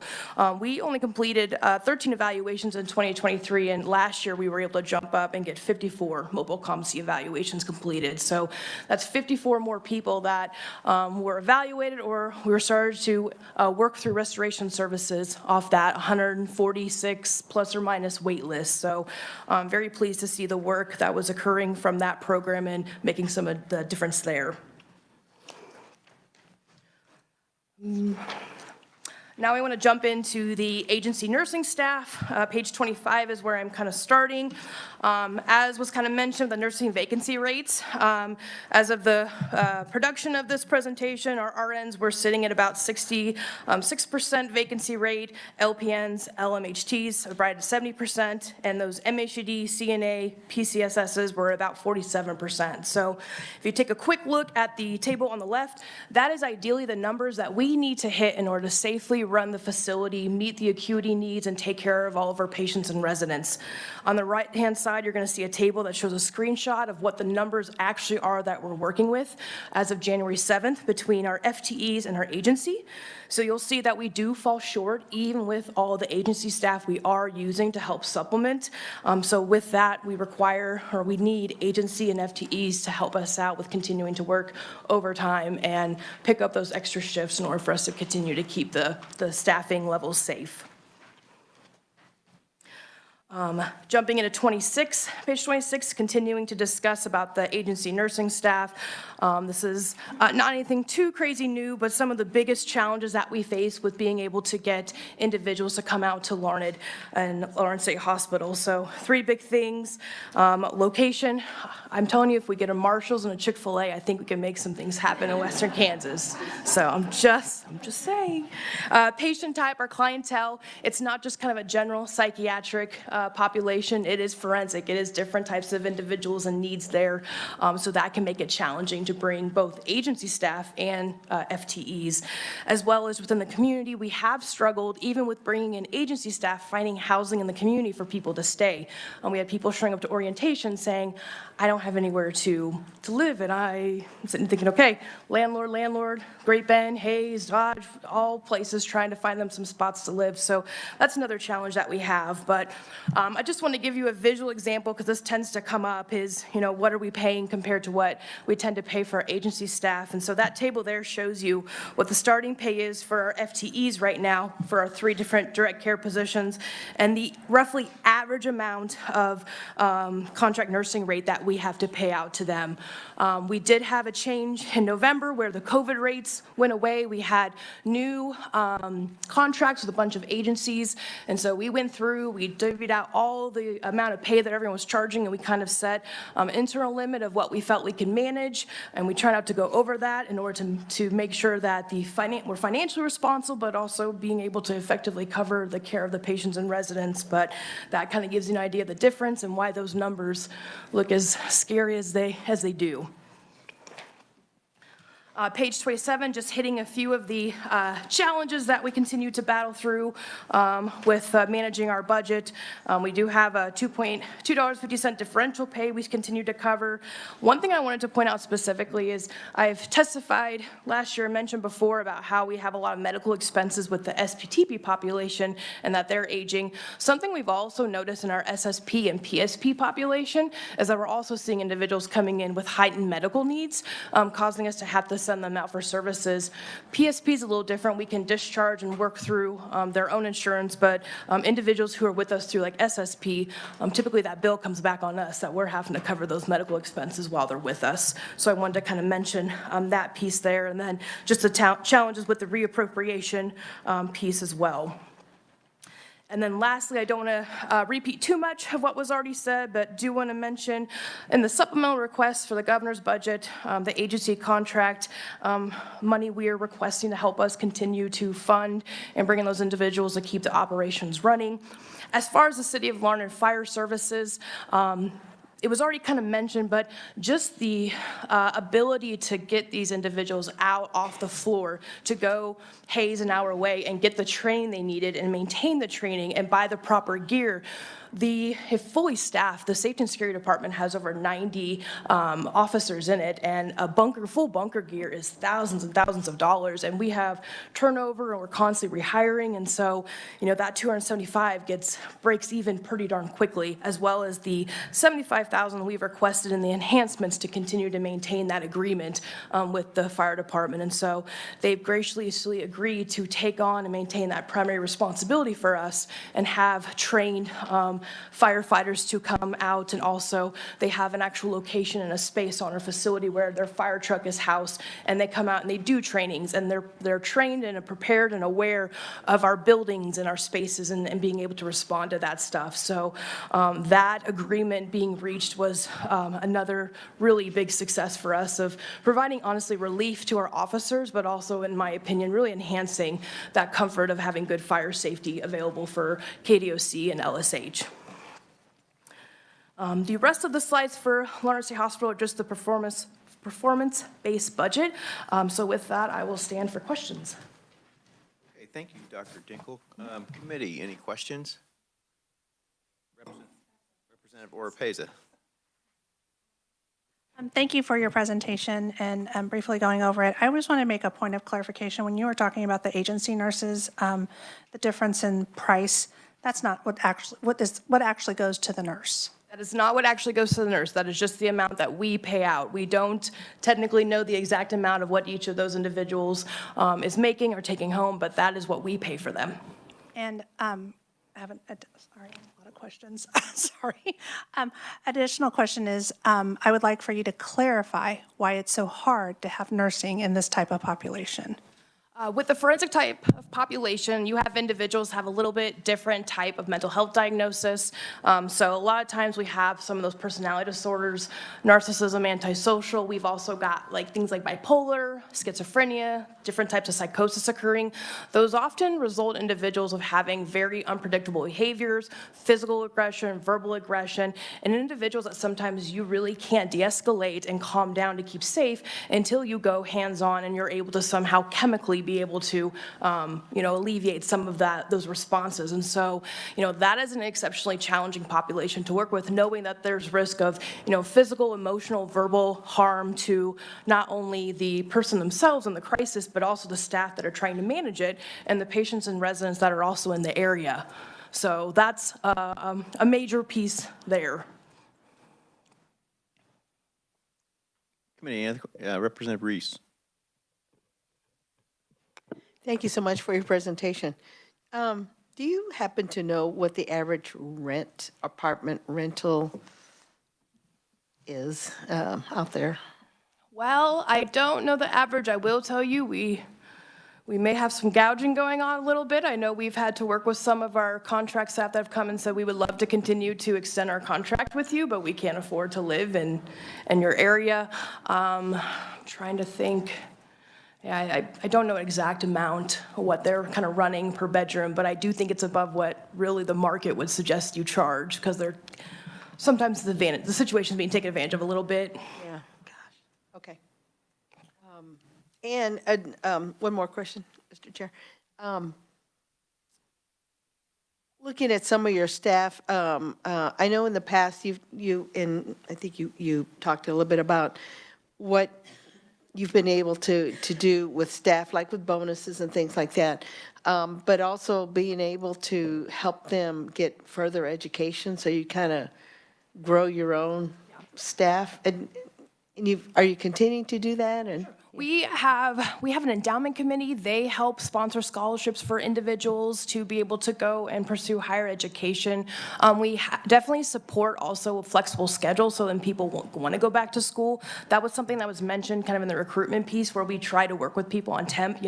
We only completed 13 evaluations in 2023, and last year we were able to jump up and get 54 mobile competency evaluations completed. So that's 54 more people that were evaluated or we were started to work through restoration services off that 146 plus or minus wait list. So I'm very pleased to see the work that was occurring from that program and making some of the difference there. Now I want to jump into the agency nursing staff. Page 25 is where I'm kind of starting. As was kind of mentioned, the nursing vacancy rates. As of the production of this presentation, our RNs were sitting at about 66% vacancy rate. LPNs, LMHTs are right at 70%, and those MHD, CNA, PCSSs were about 47%. So if you take a quick look at the table on the left, that is ideally the numbers that we need to hit in order to safely run the facility, meet the acuity needs, and take care of all of our patients and residents. On the right-hand side, you're going to see a table that shows a screenshot of what the numbers actually are that we're working with as of January 7th between our FTEs and our agency. So you'll see that we do fall short, even with all the agency staff we are using to help supplement. So with that, we need agency and FTEs to help us out with continuing to work overtime and pick up those extra shifts in order for us to continue to keep the staffing levels safe. Jumping into page 26, continuing to discuss about the agency nursing staff. This is not anything too crazy new, but some of the biggest challenges that we face with being able to get individuals to come out to Larned State Hospital. So 3 big things. Location. I'm telling you, if we get a Marshall's and a Chick-fil-A, I think we can make some things happen in Western Kansas. So I'm just saying. Patient type, our clientele, it's not just kind of a general psychiatric population. It is forensic. It is different types of individuals and needs there. So that can make it challenging to bring both agency staff and FTEs. As well as within the community, we have struggled, even with bringing in agency staff, finding housing in the community for people to stay. We had people showing up to orientation saying, I don't have anywhere to live. And I'm sitting thinking, okay, landlord, Great Bend, Hayes, Dodge, all places trying to find them some spots to live. So that's another challenge that we have. But I just want to give you a visual example because this tends to come up is, what are we paying compared to what we tend to pay for our agency staff? And so that table there shows you what the starting pay is for our FTEs right now for our 3 different direct care positions and the roughly average amount of contract nursing rate that we have to pay out to them. We did have a change in November where the COVID rates went away. We had new contracts with a bunch of agencies. And so we went through, we divvied out all the amount of pay that everyone was charging, and we kind of set an internal limit of what we felt we could manage. And we tried not to go over that in order to make sure that we're financially responsible, but also being able to effectively cover the care of the patients and residents. But that kind of gives you an idea of the difference and why those numbers look as scary as they do. Page 27, just hitting a few of the challenges that we continue to battle through with managing our budget. We do have a $2.50 differential pay we continue to cover. One thing I wanted to point out specifically is I've testified last year, mentioned before, about how we have a lot of medical expenses with the SPTP population and that they're aging. Something we've also noticed in our SSP and PSP population is that we're also seeing individuals coming in with heightened medical needs, causing us to have to send them out for services. PSP is a little different. We can discharge and work through their own insurance, but individuals who are with us through like SSP, typically that bill comes back on us that we're having to cover those medical expenses while they're with us. So I wanted to kind of mention that piece there, and then just the challenges with the reappropriation piece as well. And then lastly, I don't want to repeat too much of what was already said, but do want to mention in the supplemental request for the governor's budget, the agency contract money we are requesting to help us continue to fund and bring in those individuals to keep the operations running. As far as the City of Larned Fire Services, it was already kind of mentioned, but just the ability to get these individuals out off the floor to go Hayes an hour away and get the training they needed and maintain the training and buy the proper gear. If fully staffed, the Safety and Security Department has over 90 officers in it, and full bunker gear is thousands and thousands of dollars, and we have turnover and we're constantly rehiring, and so that 275 breaks even pretty darn quickly, as well as the 75,000 we've requested in the enhancements to continue to maintain that agreement with the fire department. And so they've graciously agreed to take on and maintain that primary responsibility for us and have trained firefighters to come out, and also they have an actual location and a space on our facility where their fire truck is housed, and they come out and they do trainings, and they're trained and prepared and aware of our buildings and our spaces and being able to respond to that stuff. So that agreement being reached was another really big success for us of providing, honestly, relief to our officers, but also, in my opinion, really enhancing that comfort of having good fire safety available for KDOC and LSH. The rest of the slides for Larned State Hospital are just the performance-based budget. So with that, I will stand for questions. thank you, Dr. Dinkle. Committee, any questions? Representative Oropeza. Thank you for your presentation and briefly going over it. I just want to make a point of clarification. When you were talking about the agency nurses, the difference in price, that's not what actually goes to the nurse. That is not what actually goes to the nurse. That is just the amount that we pay out. We don't technically know the exact amount of what each of those individuals is making or taking home, but that is what we pay for them. And I haven't, sorry, a lot of questions. Sorry. Additional question is, I would like for you to clarify why it's so hard to have nursing in this type of population. With the forensic type of population, you have individuals have a little bit different type of mental health diagnosis. So a lot of times we have some of those personality disorders, narcissism, antisocial. We've also got like things like bipolar, schizophrenia, different types of psychosis occurring. Those often result in individuals of having very unpredictable behaviors, physical aggression, verbal aggression, and individuals that sometimes you really can't de-escalate and calm down to keep safe until you go hands-on and you're able to somehow chemically be able to, alleviate some of those responses. And so, that is an exceptionally challenging population to work with, knowing that there's risk of, physical, emotional, verbal harm to not only the person themselves in the crisis, but also the staff that are trying to manage it and the patients and residents that are also in the area. So that's a major piece there. Committee, Representative Reese. Thank you so much for your presentation. Do you happen to know what the average apartment rental is out there? Well, I don't know the average. I will tell you, we may have some gouging going on a little bit. I know we've had to work with some of our contract staff that have come and said we would love to continue to extend our contract with you, but we can't afford to live in your area. I'm trying to think. Yeah, I don't know an exact amount of what they're kind of running per bedroom, but I do think it's above what really the market would suggest you charge, because they're sometimes the situation's being taken advantage of a little bit. Yeah, gosh, okay. And one more question, Mr. Chair. Looking at some of your staff, I know in the past I think you talked a little bit about what you've been able to do with staff, like with bonuses and things like that, but also being able to help them get further education, so you kind of grow your own staff. And are you continuing to do that? And We have an endowment committee. They help sponsor scholarships for individuals to be able to go and pursue higher education. We definitely support also a flexible schedule, so then people want to go back to school. That was something that was mentioned kind of in the recruitment piece, where we try to work with people on temp.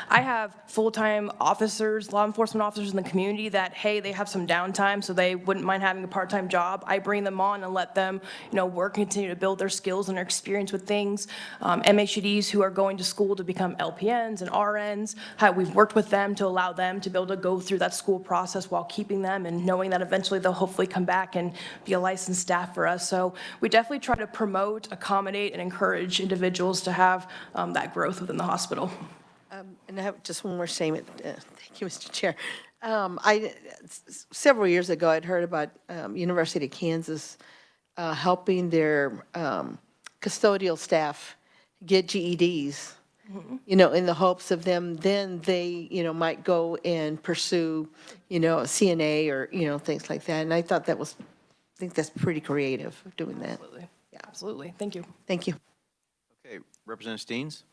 I have full-time officers, law enforcement officers in the community that, hey, they have some downtime, so they wouldn't mind having a part-time job. I bring them on and let them, work and continue to build their skills and their experience with things. MHDs who are going to school to become LPNs and RNs, we've worked with them to allow them to be able to go through that school process while keeping them and knowing that eventually they'll hopefully come back and be a licensed staff for us. So we definitely try to promote, accommodate, and encourage individuals to have that growth within the hospital. and I have just one more statement. Thank you, Mr. Chair. Several years ago, I'd heard about University of Kansas helping their custodial staff get GEDs, in the hopes of them, then they, might go and pursue, CNA or, things like that. And I thought I think that's pretty creative, doing that. Absolutely. Yeah, absolutely. Thank you. Thank you. Okay, Representative Steens?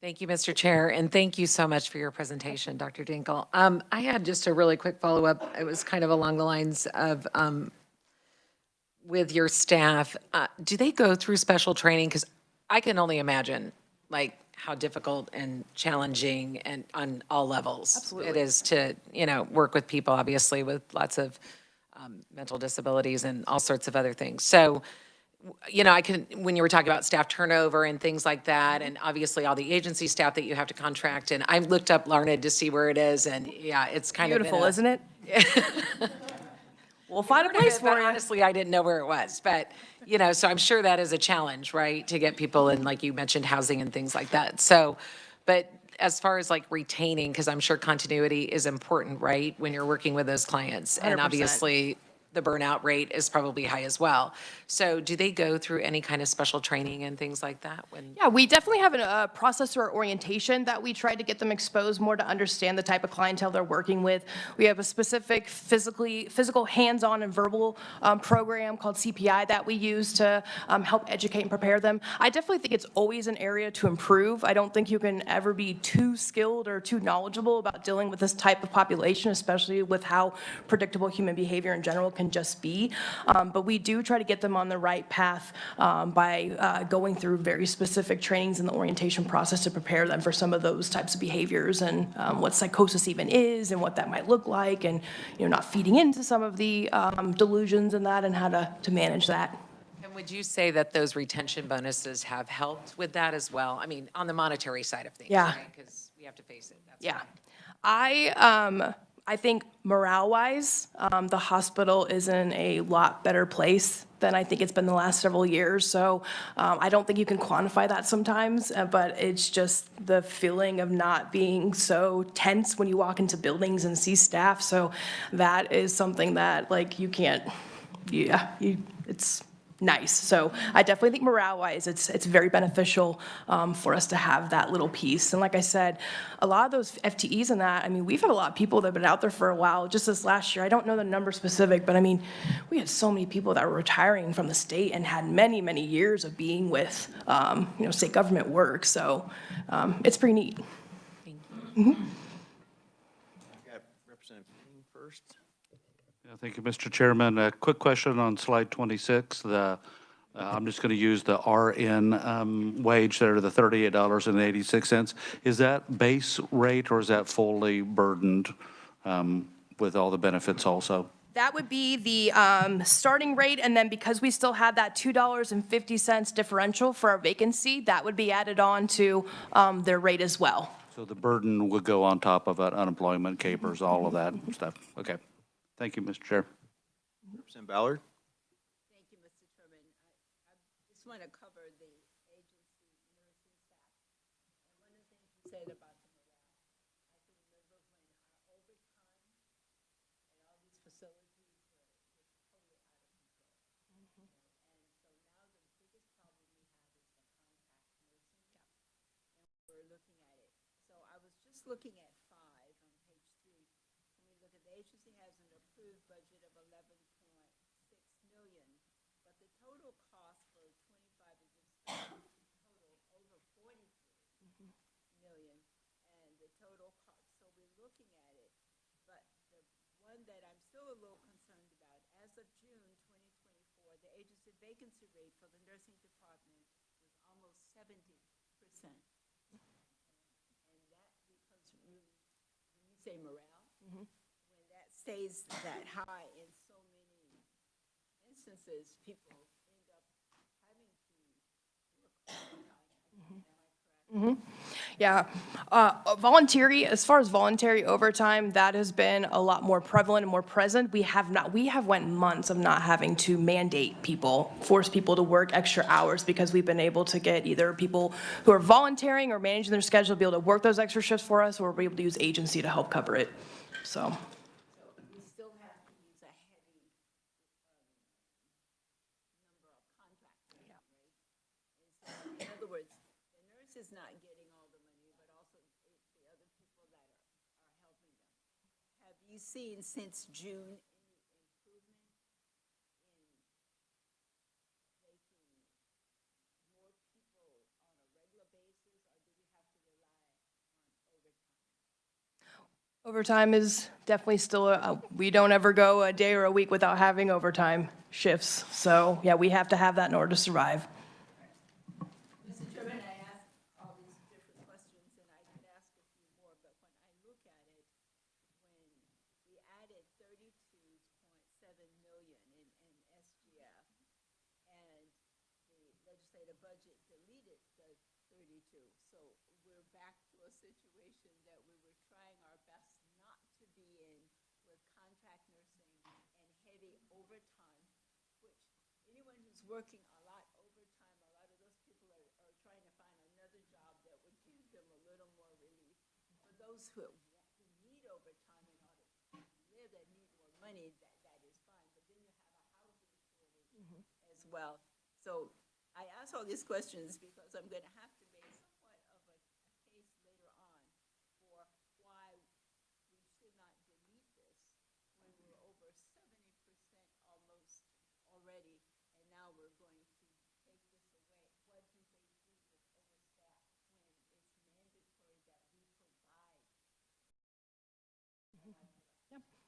Thank you, Mr. Chair, and thank you so much for your presentation, Dr. Dinkle. I had just a really quick follow-up. It was kind of along the lines of with your staff. Do they go through special training? Because I can only imagine, how difficult and challenging and on all levels it is to, work with people, obviously, with lots of mental disabilities and all sorts of other things. So, when you were talking about staff turnover and things like that, and obviously all the agency staff that you have to contract, and I looked up Larned to see where it is, and yeah, it's kind Beautiful, of isn't it? We'll find a place for you. Honestly, I didn't know where it was, but, so I'm sure that is a challenge, right? To get people in, like you mentioned, housing and things like that. So, but as far as like retaining, because I'm sure continuity is important, right? When you're working with those clients. And 100%. obviously, the burnout rate is probably high as well. So do they go through any kind of special training and things like that when? Yeah, we definitely have a process or orientation that we try to get them exposed more to understand the type of clientele they're working with. We have a specific physical hands-on and verbal program called CPI that we use to help educate and prepare them. I definitely think it's always an area to improve. I don't think you can ever be too skilled or too knowledgeable about dealing with this type of population, especially with how predictable human behavior in general can just be. But we do try to get them on the right path by going through very specific trainings in the orientation process to prepare them for some of those types of behaviors and what psychosis even is and what that might look like, and not feeding into some of the delusions and that, and how to manage that. And would you say that those retention bonuses have helped with that as well? I mean, on the monetary side of things, Yeah. right? Because we have to face it. That's Yeah. I think morale-wise, the hospital is in a lot better place than I think it's been the last several years. So I don't think you can quantify that sometimes, but it's just the feeling of not being so tense when you walk into buildings and see staff. So that is something that, like, you can't, it's nice. So I definitely think morale-wise, it's very beneficial for us to have that little piece. And like I said, a lot of those FTEs and that, I mean, we've had a lot of people that have been out there for a while. Just this last year, I don't know the number specific, but I mean, we had so many people that were retiring from the state and had many, many years of being with, state government work. So it's pretty neat. Got Representative King first. Yeah, thank you, Mr. Chairman. A quick question on slide 26. I'm just going to use the RN wage there, the $38.86. Is that base rate, or is that fully burdened with all the benefits also? That would be the starting rate, and then because we still have that $2.50 differential for our vacancy, that would be added on to their rate as well. So the burden would go on top of it, unemployment, capers, all of that stuff. Okay. Thank you, Mr. Chair. Representative Ballard. Thank you, Mr. Chairman. I just want to cover the agency nursing staff. And one of the things you said about the morale, I can remember when our overtime at all these facilities was totally out of control. And so now the biggest problem we have is the contract nursing. And we're looking at it. So I was just looking at 5 on page 3. When we look at the agency has an approved budget of 11.6 million, but the total cost for 25 is expected total over 43 million, and the total cost. So we're looking at it, but the one that I'm still a little concerned about, as of June 2024, the agency vacancy rate for the nursing department was almost 70%. And that becomes really, when you say morale, when that stays that high in so many instances, people end up having to work overtime. Am I correct? Yeah, as far as voluntary overtime, that has been a lot more prevalent and more present. We have went months of not having to mandate people, force people to work extra hours, because we've been able to get either people who are volunteering or managing their schedule to be able to work those extra shifts for us, or we're able to use agency to help cover it, so. We still have to use a heavy number of contractors, right? And so, in other words, the nurse is not getting all the money, but also the other people that are helping them. Have you seen since June any improvement in making more people on a regular basis, or do we have to rely on overtime? Overtime is definitely still, we don't ever go a day or a week without having overtime shifts. So, yeah, we have to have that in order to survive. Mr. Chairman, I asked all these different questions, and I could ask a few more, but when I look at it, when we added 32.7 million in SGF, and the legislative budget deleted the 32, so we're back to a situation that we were trying our best not to be in, with contract nursing and heavy overtime, which anyone who's working a lot overtime, a lot of those people are trying to find another job that would give them a little more relief. those who need overtime in order to live that need more money, that is fine. But then you have a housing shortage as well. So I ask all these questions because I'm going to have to make somewhat of a case later on for why we should not delete this when we're over 70% almost already, and now we're going to take this away. What do they do with overstaff when it's mandatory that we provide?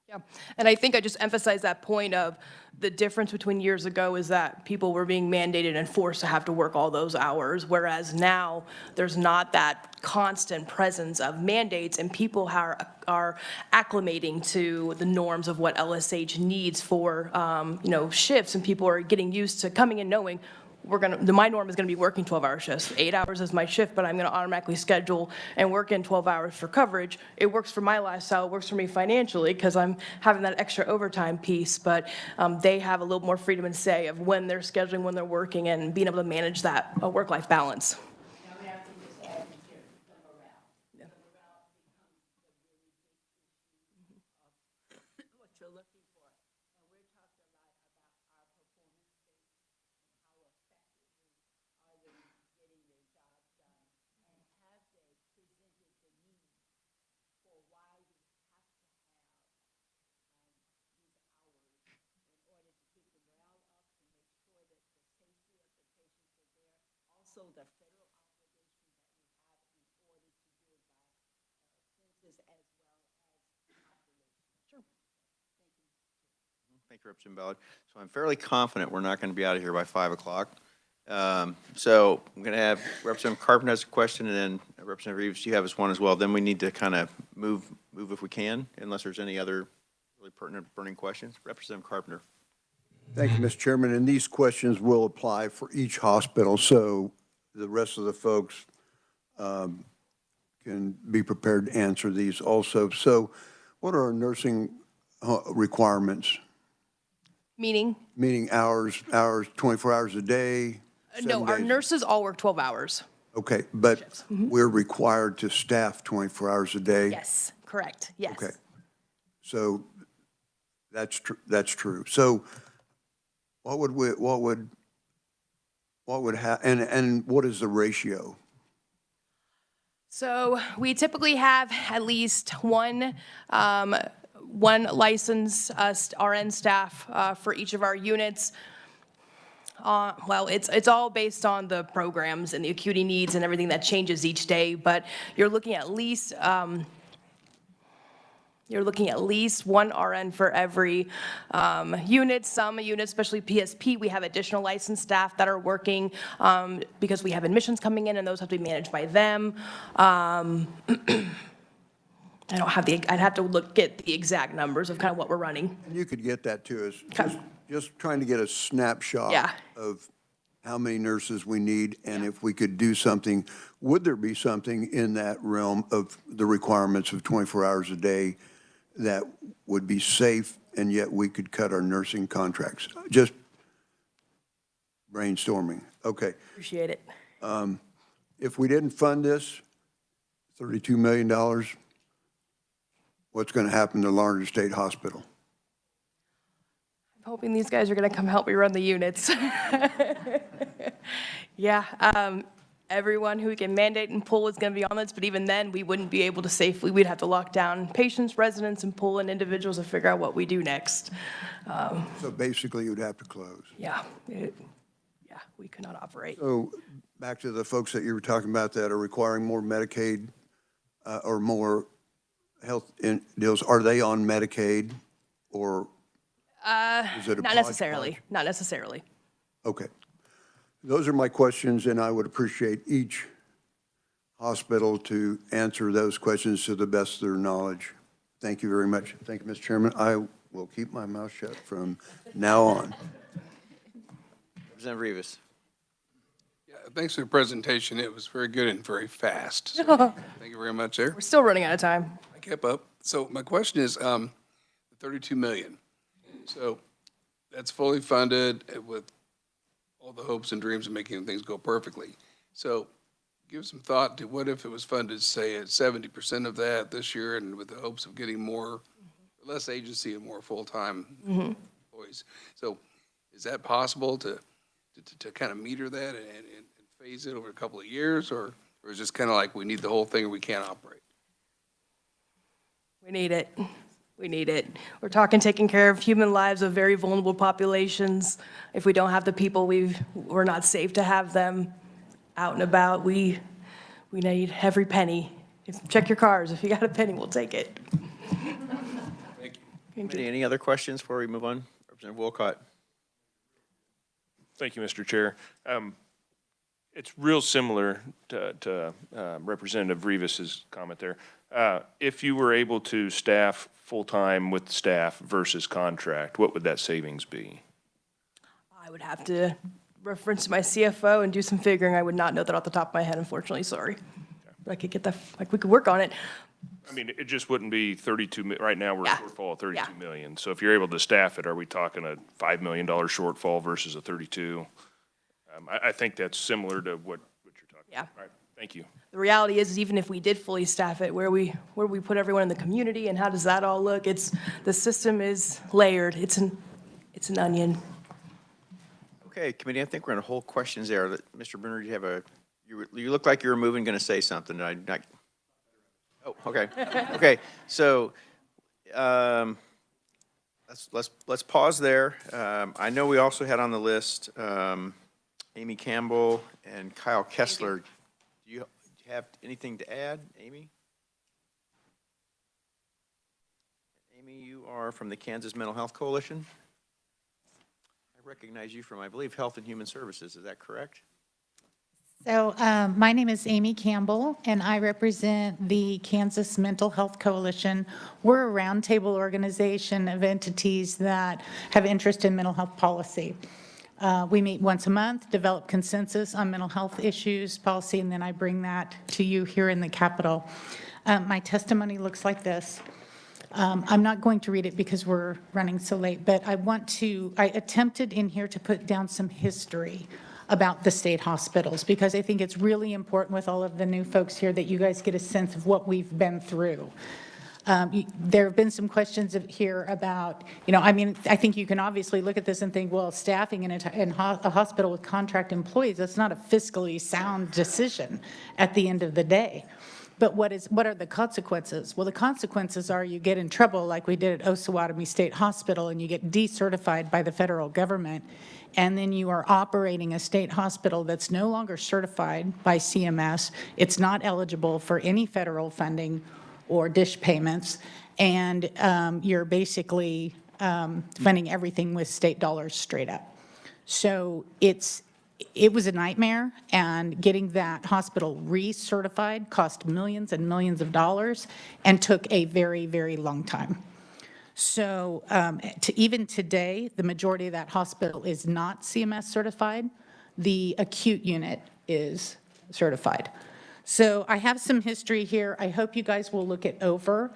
Yeah, and I think I just emphasize that point of the difference between years ago is that people were being mandated and forced to have to work all those hours, whereas now there's not that constant presence of mandates, and people are acclimating to the norms of what LSH needs for, shifts, and people are getting used to coming in knowing my norm is gonna be working 12-hour shifts. 8 hours is my shift, but I'm gonna automatically schedule and work in 12 hours for coverage. It works for my lifestyle, it works for me financially, because I'm having that extra overtime piece, but they have a little more freedom and say of when they're scheduling, when they're working, and being able to manage that work-life balance. Now we have to just add in here, the morale. The morale becomes the really big issue of what you're looking for. And we're talking a lot about our performance-based and how effectively are they getting their job done? And have they presented the need for why we have to have these hours in order to keep the morale up, to make sure that the safety of the patients are there. Also, the federal obligation that we have in order to do it by census as well as population. Sure. Thank you, Mr. Chair. Thank you, Representative Ballard. So I'm fairly confident we're not going to be out of here by 5 o'clock. So I'm going to have Representative Carpenter has a question, and then Representative Reeves, you have us one as well. Then we need to kind of move if we can, unless there's any other really pertinent burning questions. Representative Carpenter. Thank you, Mr. Chairman. And these questions will apply for each hospital, so the rest of the folks can be prepared to answer these also. So what are our nursing requirements? Meaning? Meaning hours, 24 hours a day? No, 7 our days? nurses all work 12 hours. Okay, but we're required to staff 24 hours a day? Yes, correct, yes. Okay. So that's true. So what would and what is the ratio? So we typically have at least one licensed RN staff for each of our units. Well, it's all based on the programs and the acuity needs and everything that changes each day, but you're looking at least one RN for every unit. Some units, especially PSP, we have additional licensed staff that are working because we have admissions coming in, and those have to be managed by them. I don't have I'd have to get the exact numbers of kind of what we're running. And you could get that to us. Just trying to get a snapshot of how many nurses we need, and if we could do something, would there be something in that realm of the requirements of 24 hours a day that would be safe, and yet we could cut our nursing contracts? Just brainstorming. Okay. Appreciate it. If we didn't fund this, $32 million, what's going to happen to Larned State Hospital? I'm hoping these guys are going to come help me run the units. Yeah, everyone who we can mandate and pull is going to be on this, but even then, we wouldn't be able to safely, we'd have to lock down patients, residents, and pull in individuals to figure out what we do next. So basically, you'd have to close. Yeah, we could not operate. So back to the folks that you were talking about that are requiring more Medicaid or more health deals, are they on Medicaid, or is it a Not necessarily, not necessarily. Okay. Those are my questions, and I would appreciate each hospital to answer those questions to the best of their knowledge. Thank you very much. Thank you, Mr. Chairman. I will keep my mouth shut from now on. Representative Rivas. Yeah, thanks for the presentation. It was very good and very fast. So thank you very much, sir. We're still running out of time. I kept up. So my question is, the $32 million. So that's fully funded with all the hopes and dreams of making things go perfectly. So give some thought to what if it was funded, say, at 70% of that this year, and with the hopes of getting less agency and more full-time employees. So is that possible to kind of meter that and phase it over a couple of years, or is it just kind of like we need the whole thing or we can't operate? We need it. We need it. We're talking taking care of human lives of very vulnerable populations. If we don't have the people, we're not safe to have them out and about. We need every penny. Check your cars. If you got a penny, we'll take it. Thank you. Any other questions before we move on? Representative Wolcott. Thank you, Mr. Chair. It's real similar to Representative Rivas's comment there. If you were able to staff full-time with staff versus contract, what would that savings be? I would have to reference my CFO and do some figuring. I would not know that off the top of my head, unfortunately, sorry. But I could get that, like, we could work on it. I mean, it just wouldn't be 32, right now we're shortfall of 32 million. So if you're able to staff it, are we talking a $5 million shortfall versus a 32? I think that's similar to what you're talking about. All right, thank you. The reality is even if we did fully staff it, where we put everyone in the community and how does that all look? The system is layered. It's an onion. Okay, committee, I think we're going to hold questions there. Mr. Bruner, you look like you were moving, going to say something. Oh, okay. Okay, so let's pause there. I know we also had on the list Amy Campbell and Kyle Kessler. Do you have anything to add, Amy? Amy, you are from the Kansas Mental Health Coalition. I recognize you from, I believe, Health and Human Services. Is that correct? So my name is Amy Campbell, and I represent the Kansas Mental Health Coalition. We're a roundtable organization of entities that have interest in mental health policy. We meet once a month, develop consensus on mental health issues, policy, and then I bring that to you here in the Capitol. My testimony looks like this. I'm not going to read it because we're running so late, but I attempted in here to put down some history about the state hospitals, because I think it's really important with all of the new folks here that you guys get a sense of what we've been through. There have been some questions here about, I think you can obviously look at this and think, well, staffing in a hospital with contract employees, that's not a fiscally sound decision at the end of the day. But what are the consequences? Well, the consequences are you get in trouble like we did at Osawatomie State Hospital, and you get decertified by the federal government, and then you are operating a state hospital that's no longer certified by CMS. It's not eligible for any federal funding or DISH payments, and you're basically funding everything with state dollars straight up. So it was a nightmare, and getting that hospital recertified cost millions and millions of dollars and took a very, very long time. So even today, the majority of that hospital is not CMS certified. The acute unit is certified. So I have some history here. I hope you guys will look it over.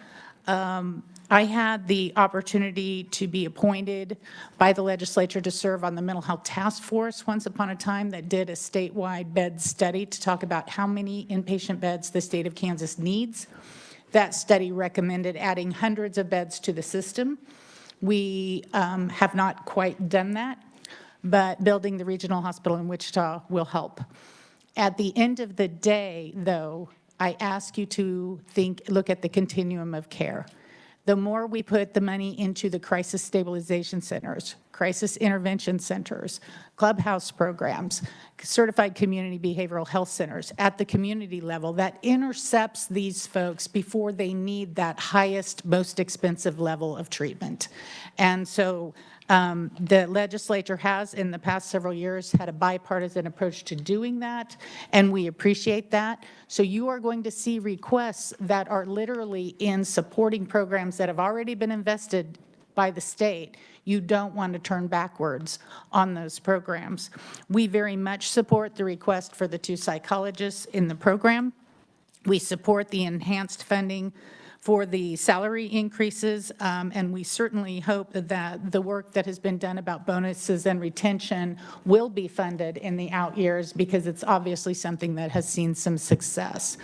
I had the opportunity to be appointed by the legislature to serve on the mental health task force once upon a time that did a statewide bed study to talk about how many inpatient beds the state of Kansas needs. That study recommended adding hundreds of beds to the system. We have not quite done that, but building the regional hospital in Wichita will help. At the end of the day, though, I ask you to look at the continuum of care. The more we put the money into the crisis stabilization centers, crisis intervention centers, clubhouse programs, certified community behavioral health centers at the community level, that intercepts these folks before they need that highest, most expensive level of treatment. And so the legislature has, in the past several years, had a bipartisan approach to doing that, and we appreciate that. So you are going to see requests that are literally in supporting programs that have already been invested by the state. You don't want to turn backwards on those programs. We very much support the request for the 2 psychologists in the program. We support the enhanced funding for the salary increases, and we certainly hope that the work that has been done about bonuses and retention will be funded in the out years, because it's obviously something that has seen some success.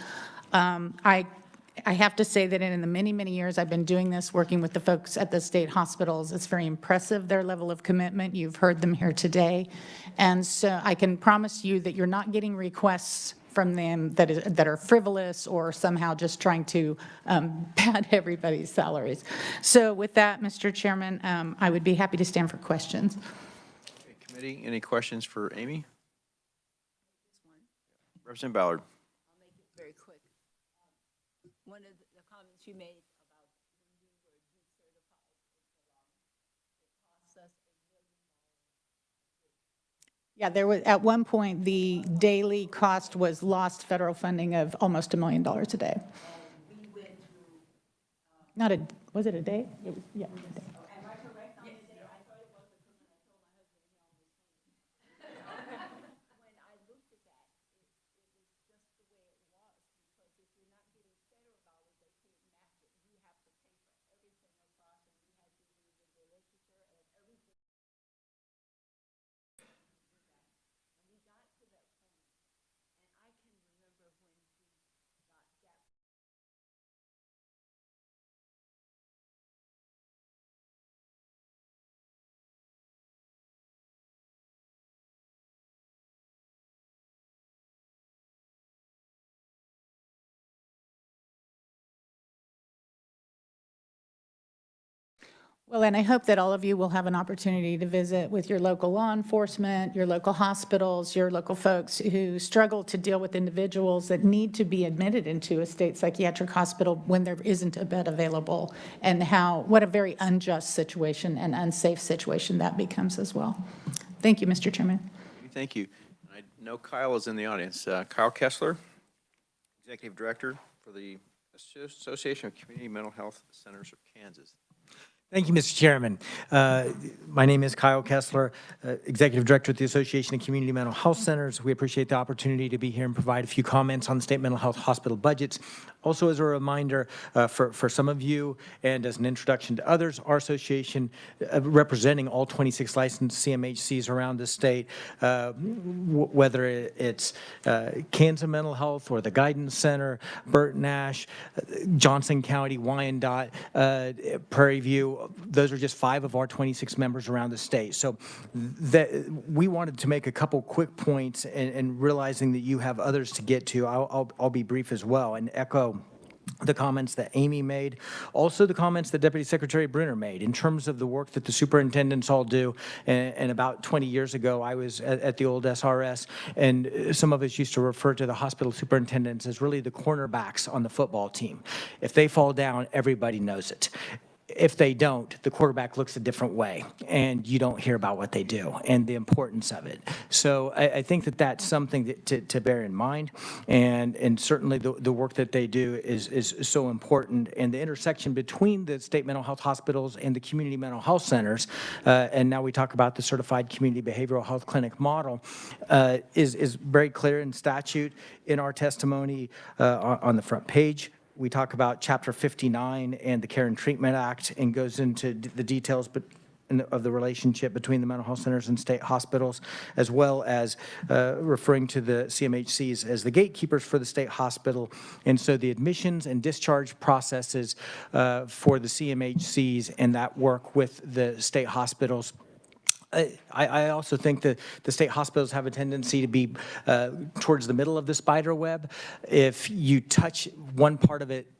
I have to say that in the many, many years I've been doing this, working with the folks at the state hospitals, it's very impressive, their level of commitment. You've heard them here today. And so I can promise you that you're not getting requests from them that are frivolous or somehow just trying to pad everybody's salaries. So with that, Mr. Chairman, I would be happy to stand for questions. Okay, committee, any questions for Amy? Representative Ballard. I'll make it very quick. One of the comments you made about when you were decertified it cost us $1 million. Yeah, there was, at one point, the daily cost was lost federal funding of almost $1 million a day. We went through. Not a, was it a day? It was, yeah, a day. Am I correct on the day? I thought it was because when I told my husband, no, it was 20. When I looked at that, it was just the way it was, because if you're not getting federal dollars, they can't match it. You have to pay for everything across, and we had to do the literature and everything. And we got to that point, and I can remember when we got that. Well, and I hope that all of you will have an opportunity to visit with your local law enforcement, your local hospitals, your local folks who struggle to deal with individuals that need to be admitted into a state psychiatric hospital when there isn't a bed available, and what a very unjust situation and unsafe situation that becomes as well. Thank you, Mr. Chairman. Thank you. I know Kyle is in the audience. Kyle Kessler, Executive Director for the Association of Community Mental Health Centers of Kansas. Thank you, Mr. Chairman. My name is Kyle Kessler, Executive Director at the Association of Community Mental Health Centers. We appreciate the opportunity to be here and provide a few comments on the state mental health hospital budgets. Also, as a reminder for some of you and as an introduction to others, our association representing all 26 licensed CMHCs around the state, whether it's Kansas Mental Health or the Guidance Center, Burton Nash, Johnson County, Wyandotte, Prairie View, those are just 5 of our 26 members around the state. So we wanted to make a couple quick points, and realizing that you have others to get to, I'll be brief as well and echo the comments that Amy made, also the comments that Deputy Secretary Brunner made in terms of the work that the superintendents all do. And about 20 years ago, I was at the old SRS, and some of us used to refer to the hospital superintendents as really the cornerbacks on the football team. If they fall down, everybody knows it. If they don't, the quarterback looks a different way, and you don't hear about what they do and the importance of it. So I think that that's something to bear in mind, and certainly the work that they do is so important. And the intersection between the state mental health hospitals and the community mental health centers, and now we talk about the certified community behavioral health clinic model, is very clear in statute. In our testimony on the front page, we talk about Chapter 59 and the Care and Treatment Act, and goes into the details of the relationship between the mental health centers and state hospitals, as well as referring to the CMHCs as the gatekeepers for the state hospital. And so the admissions and discharge processes for the CMHCs and that work with the state hospitals. I also think that the state hospitals have a tendency to be towards the middle of the spider web. If you touch one part of it,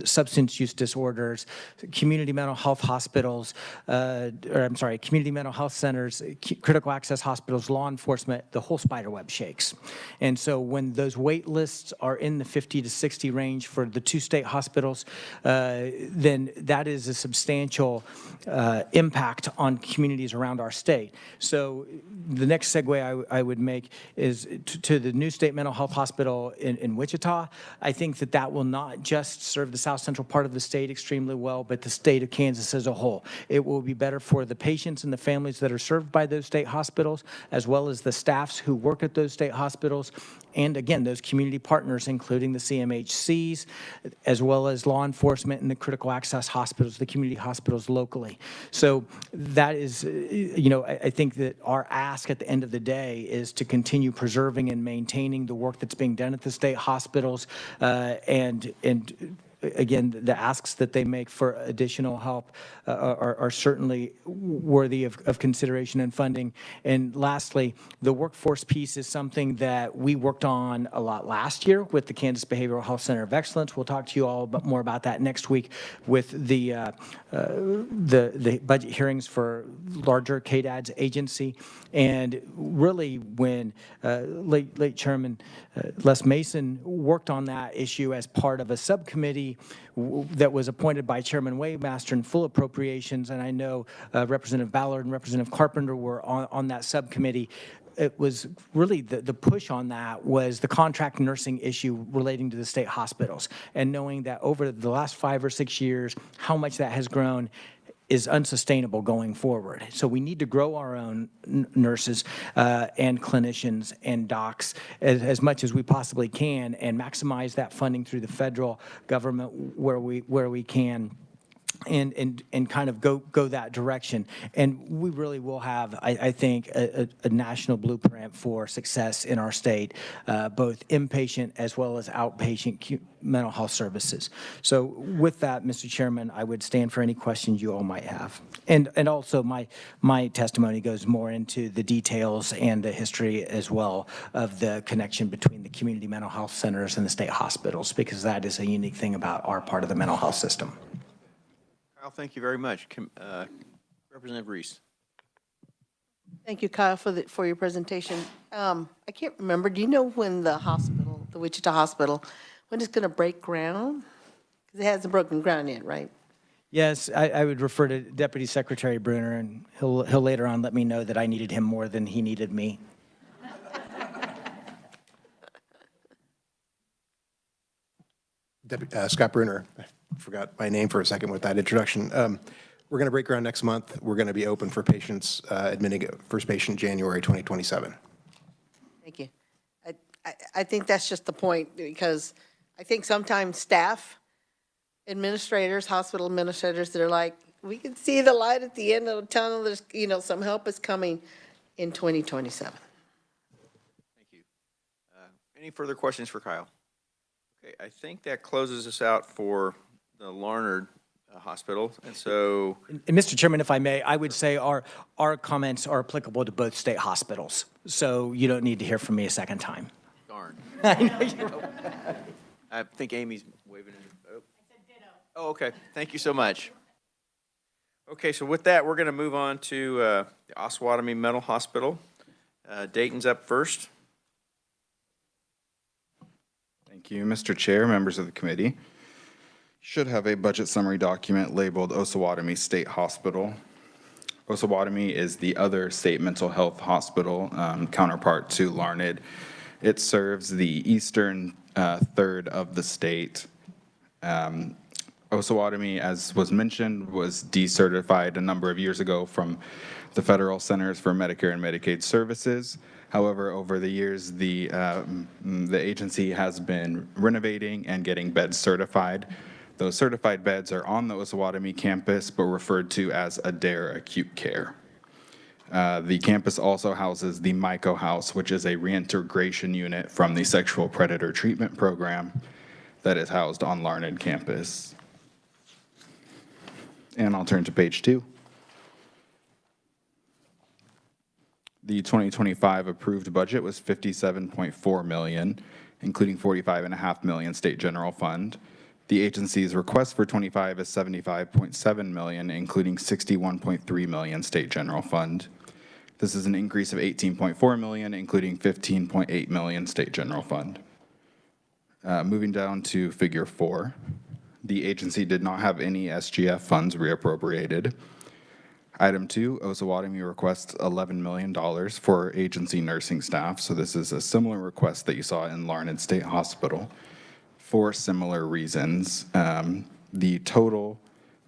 substance use disorders, community mental health hospitals, community mental health centers, critical access hospitals, law enforcement, the whole spider web shakes. And so when those wait lists are in the 50 to 60 range for the 2 state hospitals, then that is a substantial impact on communities around our state. So the next segue I would make is to the new state mental health hospital in Wichita. I think that will not just serve the south central part of the state extremely well, but the state of Kansas as a whole. It will be better for the patients and the families that are served by those state hospitals, as well as the staffs who work at those state hospitals, and again, those community partners, including the CMHCs, as well as law enforcement and the critical access hospitals, the community hospitals locally. So that is, I think that our ask at the end of the day is to continue preserving and maintaining the work that's being done at the state hospitals, and again, the asks that they make for additional help are certainly worthy of consideration and funding. And lastly, the workforce piece is something that we worked on a lot last year with the Kansas Behavioral Health Center of Excellence. We'll talk to you all more about that next week with the budget hearings for larger KDAD's agency. And really, when late Chairman Les Mason worked on that issue as part of a subcommittee that was appointed by Chairman Waymaster in full appropriations, and I know Representative Ballard and Representative Carpenter were on that subcommittee. It was really the push on that was the contract nursing issue relating to the state hospitals, and knowing that over the last 5 or 6 years, how much that has grown is unsustainable going forward. So we need to grow our own nurses and clinicians and docs as much as we possibly can, and maximize that funding through the federal government where we can. And kind of go that direction. And we really will have, I think, a national blueprint for success in our state, both inpatient as well as outpatient mental health services. So with that, Mr. Chairman, I would stand for any questions you all might have. And also my testimony goes more into the details and the history as well of the connection between the community mental health centers and the state hospitals, because that is a unique thing about our part of the mental health system. Kyle, thank you very much. Representative Reese. Thank you, Kyle, for your presentation. I can't remember. Do you know when the hospital, the Wichita Hospital, when it's going to break ground? Because it hasn't broken ground yet, right? Yes, I would refer to Deputy Secretary Bruner, and he'll later on let me know that I needed him more than he needed me. Scott Bruner. I forgot my name for a second with that introduction. We're going to break ground next month. We're going to be open for patients, admitting first patient January 2027. Thank you. I think that's just the point, because I think sometimes staff, administrators, hospital administrators, they're like, we can see the light at the end of the tunnel. There's, some help is coming in 2027. Thank you. Any further questions for Kyle? Okay, I think that closes us out for the Larned Hospital, and so. And Mr. Chairman, if I may, I would say our comments are applicable to both state hospitals, so you don't need to hear from me a second time. Darn. I know you're. I think Amy's waving. Oh. I said ditto. Oh, okay. Thank you so much. Okay, so with that, we're going to move on to the Osawatomie Mental Hospital. Dayton's up first. Thank you, Mr. Chair, members of the committee. Should have a budget summary document labeled Osawatomie State Hospital. Osawatomie is the other state mental health hospital counterpart to Larned. It serves the eastern third of the state. Osawatomie, as was mentioned, was decertified a number of years ago from the Federal Centers for Medicare and Medicaid Services. However, over the years, the agency has been renovating and getting beds certified. Those certified beds are on the Osawatomie campus, but referred to as Adair Acute Care. The campus also houses the MICO House, which is a reintegration unit from the Sexual Predator Treatment Program that is housed on Larned campus. And I'll turn to page 2. The 2025 approved budget was $57.4 million, including $45.5 million state general fund. The agency's request for 25 is $75.7 million, including $61.3 million state general fund. This is an increase of $18.4 million, including $15.8 million state general fund. Moving down to figure 4, the agency did not have any SGF funds reappropriated. Item 2, Osawatomie requests $11 million for agency nursing staff. So this is a similar request that you saw in Larned State Hospital. for similar reasons. The total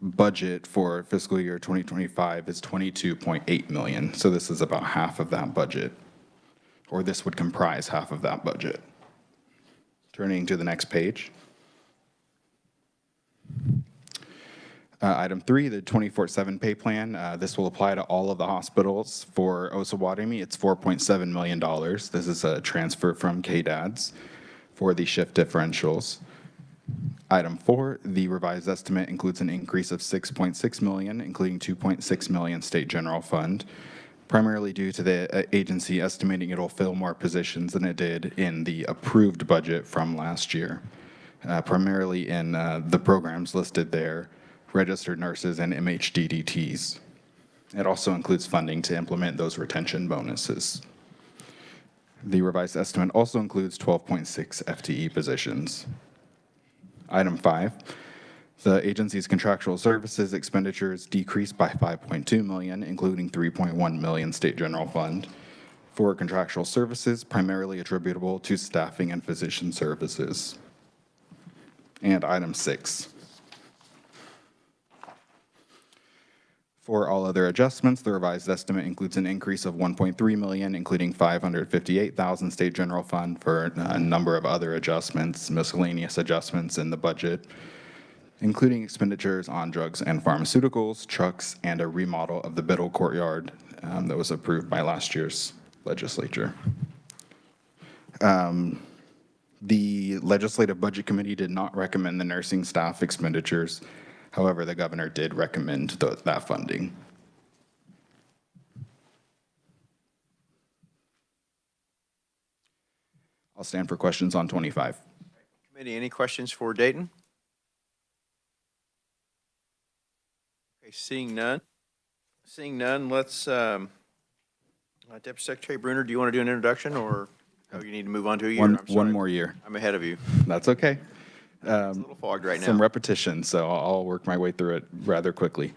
budget for fiscal year 2025 is 22.8 million. So this is about half of that budget, or this would comprise half of that budget. Turning to the next page. Item 3, the 24/7 pay plan. This will apply to all of the hospitals. For Osawatomie, it's $4.7 million. This is a transfer from KDADS for the shift differentials. Item 4, the revised estimate includes an increase of $6.6 million, including $2.6 million state general fund, primarily due to the agency estimating it'll fill more positions than it did in the approved budget from last year, primarily in the programs listed there, registered nurses and MHDDTs. It also includes funding to implement those retention bonuses. The revised estimate also includes 12.6 FTE positions. Item 5, the agency's contractual services expenditures decreased by $5.2 million, including $3.1 million state general fund for contractual services, primarily attributable to staffing and physician services. And item 6. For all other adjustments, the revised estimate includes an increase of $1.3 million, including $558,000 state general fund for a number of other adjustments, miscellaneous adjustments in the budget, including expenditures on drugs and pharmaceuticals, trucks, and a remodel of the Biddle Courtyard that was approved by last year's legislature. The Legislative Budget Committee did not recommend the nursing staff expenditures. However, the governor did recommend that funding. I'll stand for questions on 25. Committee, any questions for Dayton? Okay, seeing none. Let's, Deputy Secretary Bruner, do you want to do an introduction, or you need to move on to a year? One more year. I'm ahead of you. That's okay. It's a little fogged right now. Some repetition, so I'll work my way through it rather quickly.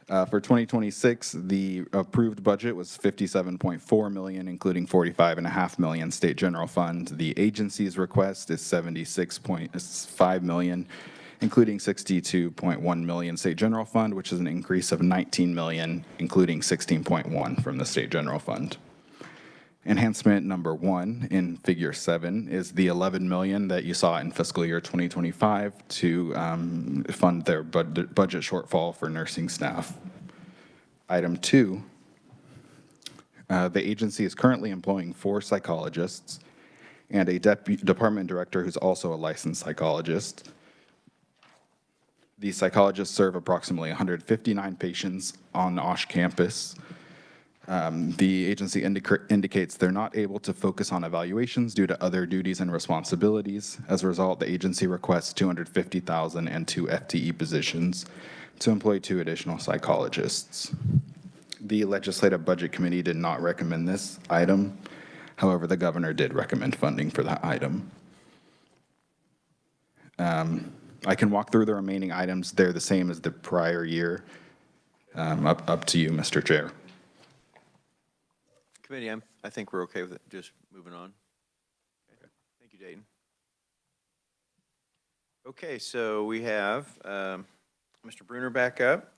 For 2026, the approved budget was $57.4 million, including $45.5 million state general fund. The agency's request is $76.5 million, including $62.1 million state general fund, which is an increase of $19 million, including $16.1 from the state general fund. Enhancement number 1 in figure 7 is the $11 million that you saw in fiscal year 2025 to fund their budget shortfall for nursing staff. Item 2, the agency is currently employing 4 psychologists and a department director who's also a licensed psychologist. These psychologists serve approximately 159 patients on Osh campus. The agency indicates they're not able to focus on evaluations due to other duties and responsibilities. As a result, the agency requests $250,000 and 2 FTE positions to employ 2 additional psychologists. The Legislative Budget Committee did not recommend this item. However, the governor did recommend funding for that item. I can walk through the remaining items. They're the same as the prior year. Up to you, Mr. Chair. Committee, I think we're okay with it, just moving on. Okay. Thank you, Dayton. Okay, so we have Mr. Bruner back up.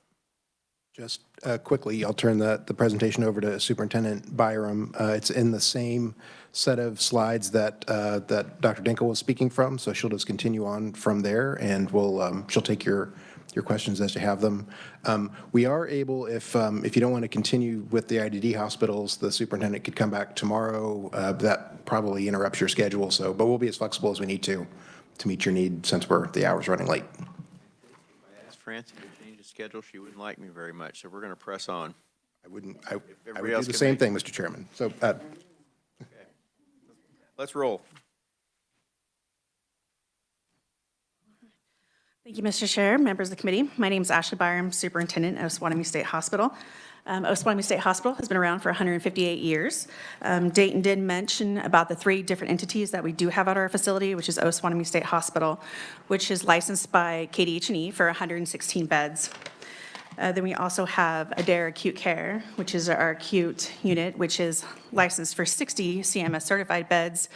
Just quickly, I'll turn the presentation over to Superintendent Byram. It's in the same set of slides that Dr. Dinkle was speaking from, so she'll just continue on from there, and she'll take your questions as you have them. We are able, if you don't want to continue with the IDD hospitals, the superintendent could come back tomorrow. That probably interrupts your schedule, but we'll be as flexible as we need to meet your need since the hour's running late. If I asked Francie to change the schedule, she wouldn't like me very much, so we're going to press on. I would do the same thing, Mr. Chairman. So, okay. Let's roll. Thank you, Mr. Chair, members of the committee. My name is Ashley Byram, Superintendent at Osawatomie State Hospital. Osawatomie State Hospital has been around for 158 years. Dayton did mention about the 3 different entities that we do have at our facility, which is Osawatomie State Hospital, which is licensed by KDH&E for 116 beds. Then we also have Adair Acute Care, which is our acute unit, which is licensed for 60 CMS certified beds,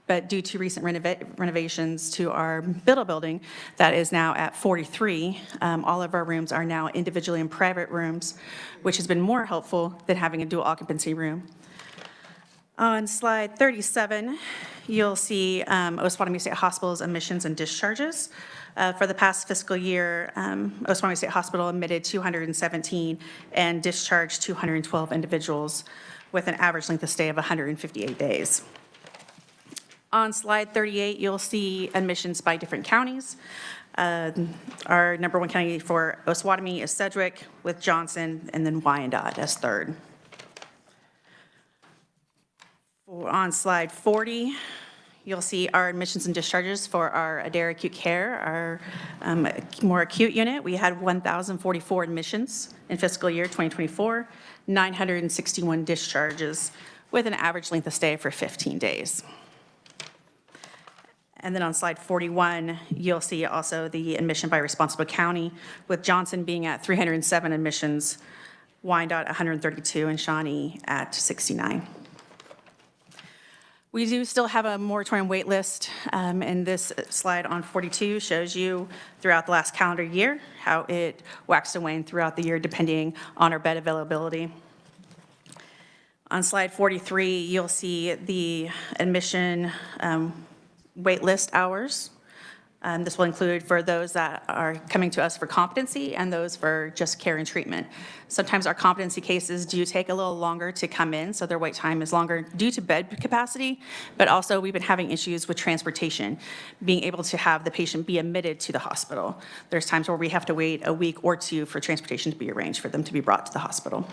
But due to recent renovations to our Biddle building, that is now at 43. All of our rooms are now individually and private rooms, which has been more helpful than having a dual occupancy room. On slide 37, you'll see Osawatomie State Hospital's admissions and discharges. For the past fiscal year, Osawatomie State Hospital admitted 217 and discharged 212 individuals with an average length of stay of 158 days. On slide 38, you'll see admissions by different counties. Our number one county for Osawatomie is Sedgwick, with Johnson, and then Wyandotte as third. On slide 40, you'll see our admissions and discharges for our Adair Acute Care, our more acute unit. We had 1,044 admissions in fiscal year 2024, 961 discharges with an average length of stay for 15 days. And then on slide 41, you'll see also the admission by responsible county, with Johnson being at 307 admissions, Wyandotte 132, and Shawnee at 69. We do still have a moratorium wait list, and this slide on 42 shows you throughout the last calendar year how it waxed and waned throughout the year depending on our bed availability. On slide 43, you'll see the admission wait list hours. This will include for those that are coming to us for competency and those for just care and treatment. Sometimes our competency cases do take a little longer to come in, so their wait time is longer due to bed capacity, but also we've been having issues with transportation, being able to have the patient be admitted to the hospital. There's times where we have to wait a week or two for transportation to be arranged for them to be brought to the hospital.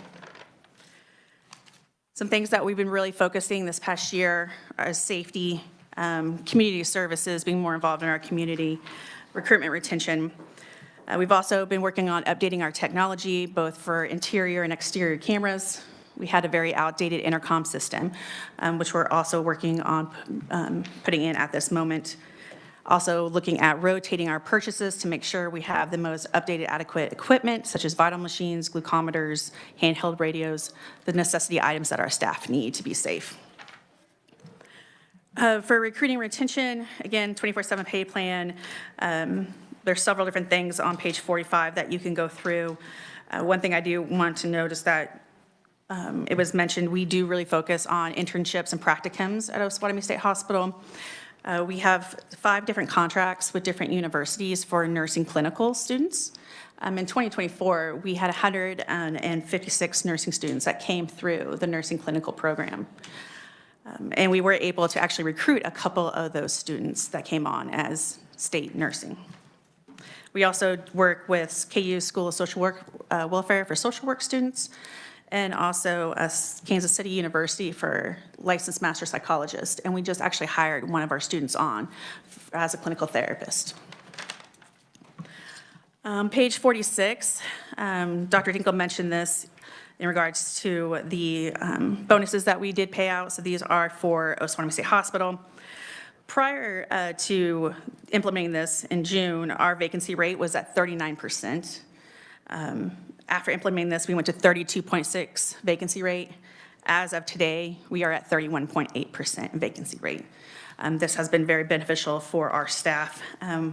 Some things that we've been really focusing this past year are safety, community services, being more involved in our community, recruitment, retention. We've also been working on updating our technology, both for interior and exterior cameras. We had a very outdated intercom system, which we're also working on putting in at this moment. Also looking at rotating our purchases to make sure we have the most updated, adequate equipment, such as vital machines, glucometers, handheld radios, the necessity items that our staff need to be safe. For recruiting retention, again, 24/7 pay plan. There's several different things on page 45 that you can go through. One thing I do want to note is that it was mentioned, we do really focus on internships and practicums at Osawatomie State Hospital. We have 5 different contracts with different universities for nursing clinical students. In 2024, we had 156 nursing students that came through the nursing clinical program. And we were able to actually recruit a couple of those students that came on as state nursing. We also work with KU School of Social Work, Welfare for social work students, and also Kansas City University for licensed master psychologist. And we just actually hired one of our students on as a clinical therapist. Page 46, Dr. Dinkle mentioned this in regards to the bonuses that we did pay out. So these are for Osawatomie State Hospital. Prior to implementing this in June, our vacancy rate was at 39%. After implementing this, we went to 32.6 vacancy rate. As of today, we are at 31.8% vacancy rate. This has been very beneficial for our staff.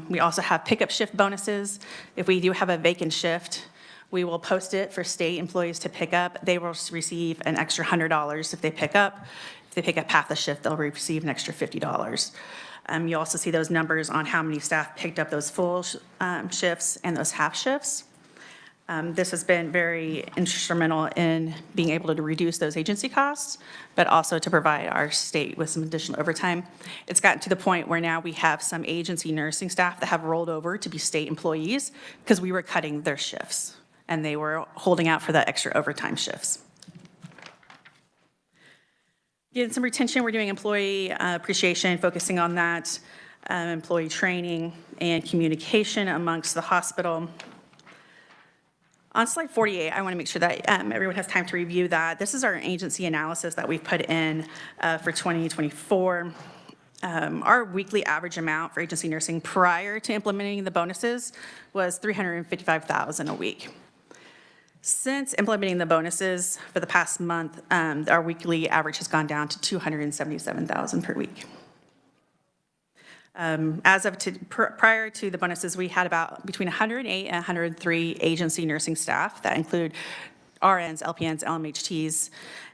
We also have pickup shift bonuses. If we do have a vacant shift, we will post it for state employees to pick up. They will receive an extra $100 if they pick up. If they pick up half the shift, they'll receive an extra $50. You also see those numbers on how many staff picked up those full shifts and those half shifts. This has been very instrumental in being able to reduce those agency costs, but also to provide our state with some additional overtime. It's gotten to the point where now we have some agency nursing staff that have rolled over to be state employees because we were cutting their shifts and they were holding out for that extra overtime shifts. Getting some retention, we're doing employee appreciation, focusing on that, employee training and communication amongst the hospital. On slide 48, I want to make sure that everyone has time to review that. This is our agency analysis that we've put in for 2024. Our weekly average amount for agency nursing prior to implementing the bonuses was $355,000 a week. Since implementing the bonuses for the past month, our weekly average has gone down to $277,000 per week. As of prior to the bonuses, we had about between 108 and 103 agency nursing staff that include RNs, LPNs, LMHTs,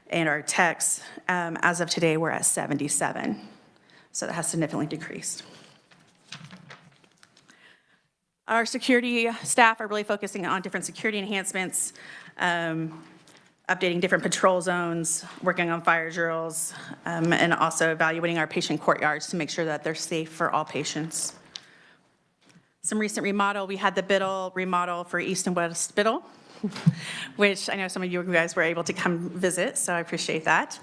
and our techs. As of today, we're at 77. So that has significantly decreased. Our security staff are really focusing on different security enhancements, updating different patrol zones, working on fire drills, and also evaluating our patient courtyards to make sure that they're safe for all patients. Some recent remodel, we had the Biddle remodel for East and West Biddle, which I know some of you guys were able to come visit, so I appreciate that.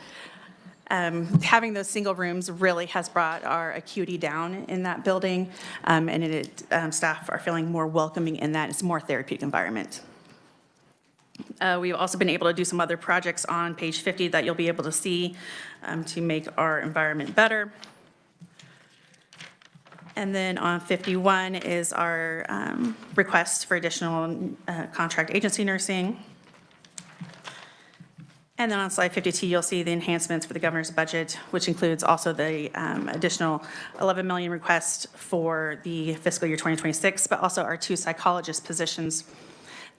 Having those single rooms really has brought our acuity down in that building, and staff are feeling more welcoming in that. It's a more therapeutic environment. We've also been able to do some other projects on page 50 that you'll be able to see to make our environment better. And then on 51 is our request for additional contract agency nursing. And then on slide 52, you'll see the enhancements for the governor's budget, which includes also the additional 11 million request for the fiscal year 2026, but also our 2 psychologist positions.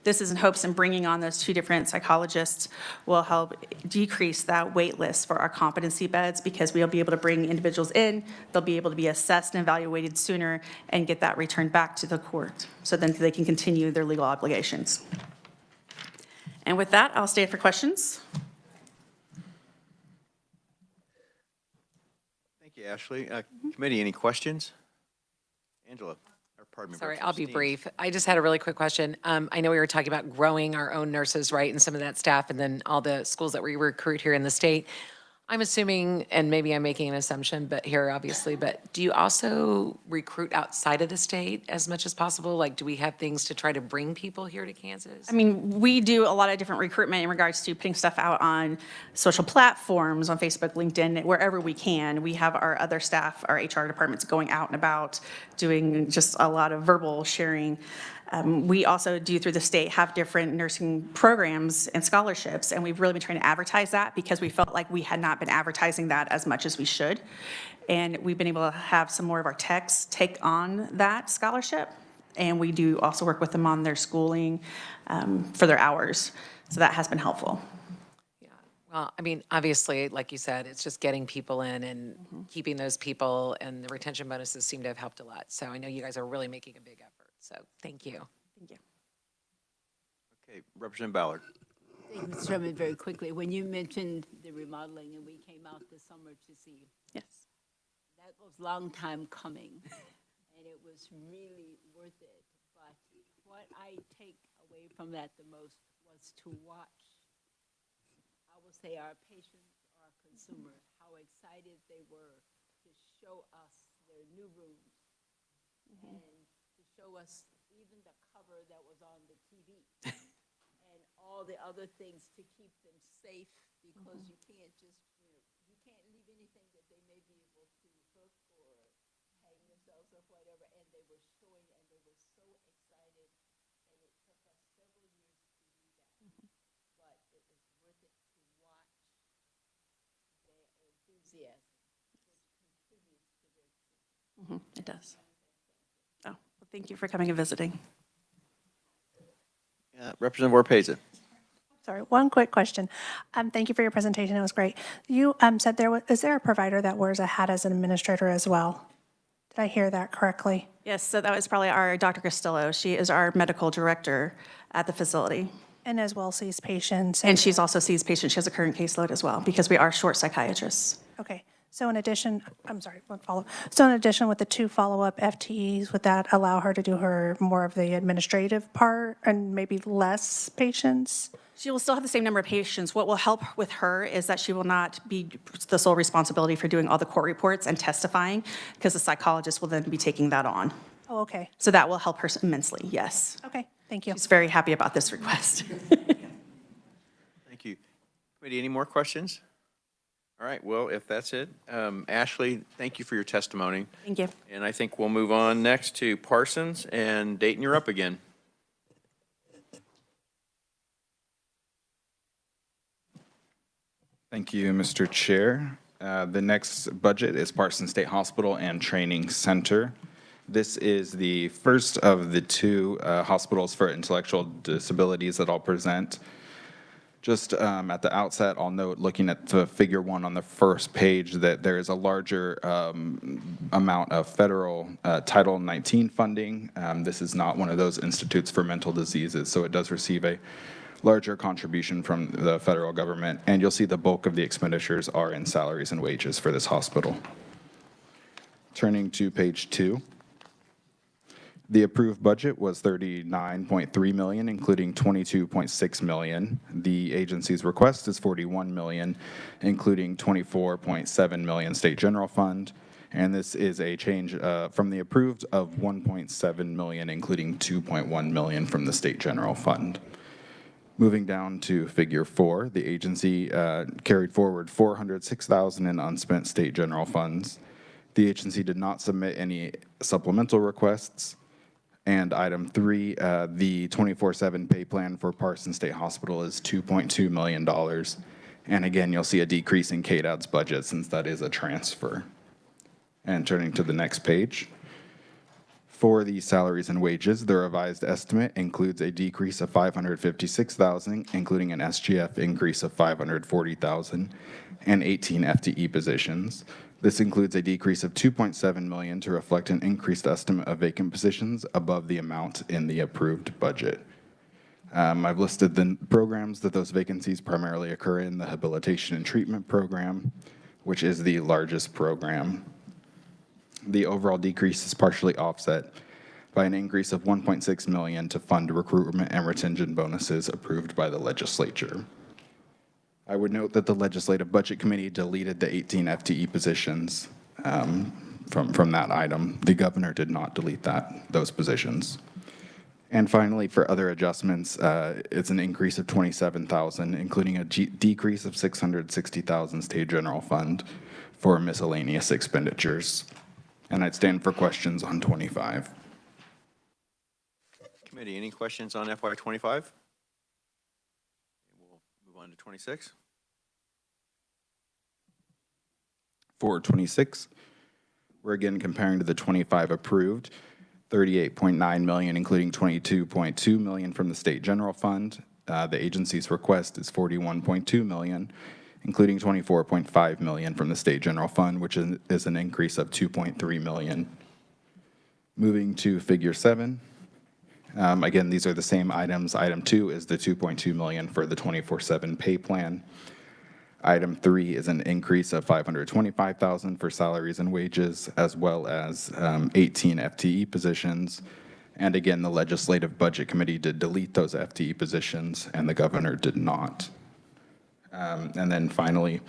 This is in hopes in bringing on those 2 different psychologists will help decrease that wait list for our competency beds, because we'll be able to bring individuals in, they'll be able to be assessed and evaluated sooner and get that returned back to the court, so then they can continue their legal obligations. And with that, I'll stay for questions. Thank you, Ashley. Committee, any questions? Angela, or pardon me. Sorry, Representative I'll be Steens. brief. I just had a really quick question. I know we were talking about growing our own nurses, right, and some of that staff, and then all the schools that we recruit here in the state. I'm assuming, and maybe I'm making an assumption, but here obviously, but do you also recruit outside of the state as much as possible? Like, do we have things to try to bring people here to Kansas? I mean, we do a lot of different recruitment in regards to putting stuff out on social platforms, on Facebook, LinkedIn, wherever we can. We have our other staff, our HR departments going out and about, doing just a lot of verbal sharing. We also do, through the state, have different nursing programs and scholarships, and we've really been trying to advertise that because we felt like we had not been advertising that as much as we should. And we've been able to have some more of our techs take on that scholarship, and we do also work with them on their schooling for their hours. So that has been helpful. Yeah, well, I mean, obviously, like you said, it's just getting people in and keeping those people, and the retention bonuses seem to have helped a lot. So I know you guys are really making a big effort. So thank you. Thank you. Okay, Representative Ballard. Thank you, Mr. Chairman, very quickly. When you mentioned the remodeling and we came out this summer to see, Yes. that was a long time coming and it was really worth it. But what I take away from that the most was to watch, I will say, our patients, our consumers, how excited they were to show us their new rooms and to show us even the cover that was on the TV and all the other things to keep them safe, because you can't just, you can't leave anything that they may be able to hook or hang themselves or whatever. And they were showing, and they were so excited, and it took us several years to do that. But it was worth it to watch their enthusiasm, which contributes to their treatment. It does. Oh, well, thank you for coming and visiting. Representative Warpeza. Sorry, one quick question. Thank you for your presentation. It was great. You said is there a provider that wears a hat as an administrator as well? Did I hear that correctly? Yes, so that was probably our Dr. Castillo. She is our medical director at the facility. And as well sees patients? And she's also sees patients. She has a current caseload as well, because we are short psychiatrists. Okay. So in addition, I'm sorry, one follow-up. So in addition with the 2 follow-up FTEs, would that allow her to do her more of the administrative part and maybe less patients? She will still have the same number of patients. What will help with her is that she will not be the sole responsibility for doing all the court reports and testifying, because the psychologist will then be taking that on. Oh, okay. So that will help her immensely, yes. Okay, thank you. She's very happy about this request. Thank you. Committee, any more questions? All right, well, if that's it, Ashley, thank you for your testimony. Thank you. And I think we'll move on next to Parsons, and Dayton, you're up again. Thank you, Mr. Chair. The next budget is Parsons State Hospital and Training Center. This is the first of the two hospitals for intellectual disabilities that I'll present. Just at the outset, I'll note, looking at the figure 1 on the first page, that there is a larger amount of federal Title 19 funding. This is not one of those institutes for mental diseases, so it does receive a larger contribution from the federal government, and you'll see the bulk of the expenditures are in salaries and wages for this hospital. Turning to page 2. The approved budget was $39.3 million, including $22.6 million. The agency's request is $41 million, including $24.7 million state general fund. And this is a change from the approved of $1.7 million, including $2.1 million from the state general fund. Moving down to figure 4, the agency carried forward $406,000 in unspent state general funds. The agency did not submit any supplemental requests. And item 3, the 24/7 pay plan for Parsons State Hospital is $2.2 million. And again, you'll see a decrease in KDAD's budget since that is a transfer. And turning to the next page. For the salaries and wages, the revised estimate includes a decrease of $556,000, including an SGF increase of $540,000 and 18 FTE positions. This includes a decrease of $2.7 million to reflect an increased estimate of vacant positions above the amount in the approved budget. I've listed the programs that those vacancies primarily occur in: the habilitation and treatment program, which is the largest program. The overall decrease is partially offset by an increase of $1.6 million to fund recruitment and retention bonuses approved by the legislature. I would note that the Legislative Budget Committee deleted the 18 FTE positions from that item. The governor did not delete those positions. And finally, for other adjustments, it's an increase of $27,000, including a decrease of $660,000 state general fund for miscellaneous expenditures. And I'd stand for questions on 25. Committee, any questions on FY 25? We'll move on to 26. For 26, we're again comparing to the 25 approved, $38.9 million, including $22.2 million from the state general fund. The agency's request is $41.2 million, including $24.5 million from the state general fund, which is an increase of $2.3 million. Moving to figure 7. Again, these are the same items. Item 2 is the $2.2 million for the 24/7 pay plan. Item 3 is an increase of $525,000 for salaries and wages, as well as 18 FTE positions. And again, the Legislative Budget Committee did delete those FTE positions, and the governor did not. And then finally,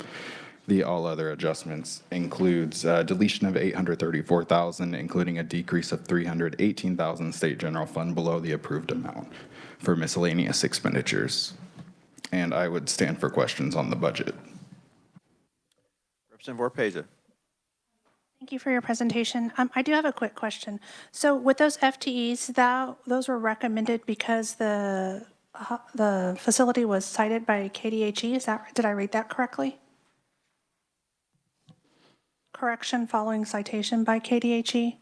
the all other adjustments includes deletion of $834,000, including a decrease of $318,000 state general fund below the approved amount for miscellaneous expenditures. And I would stand for questions on the budget. Representative Vorpeza. Thank you for your presentation. I do have a quick question. So with those FTEs, those were recommended because the facility was cited by KDHE. Did I read that correctly? Correction following citation by KDHE?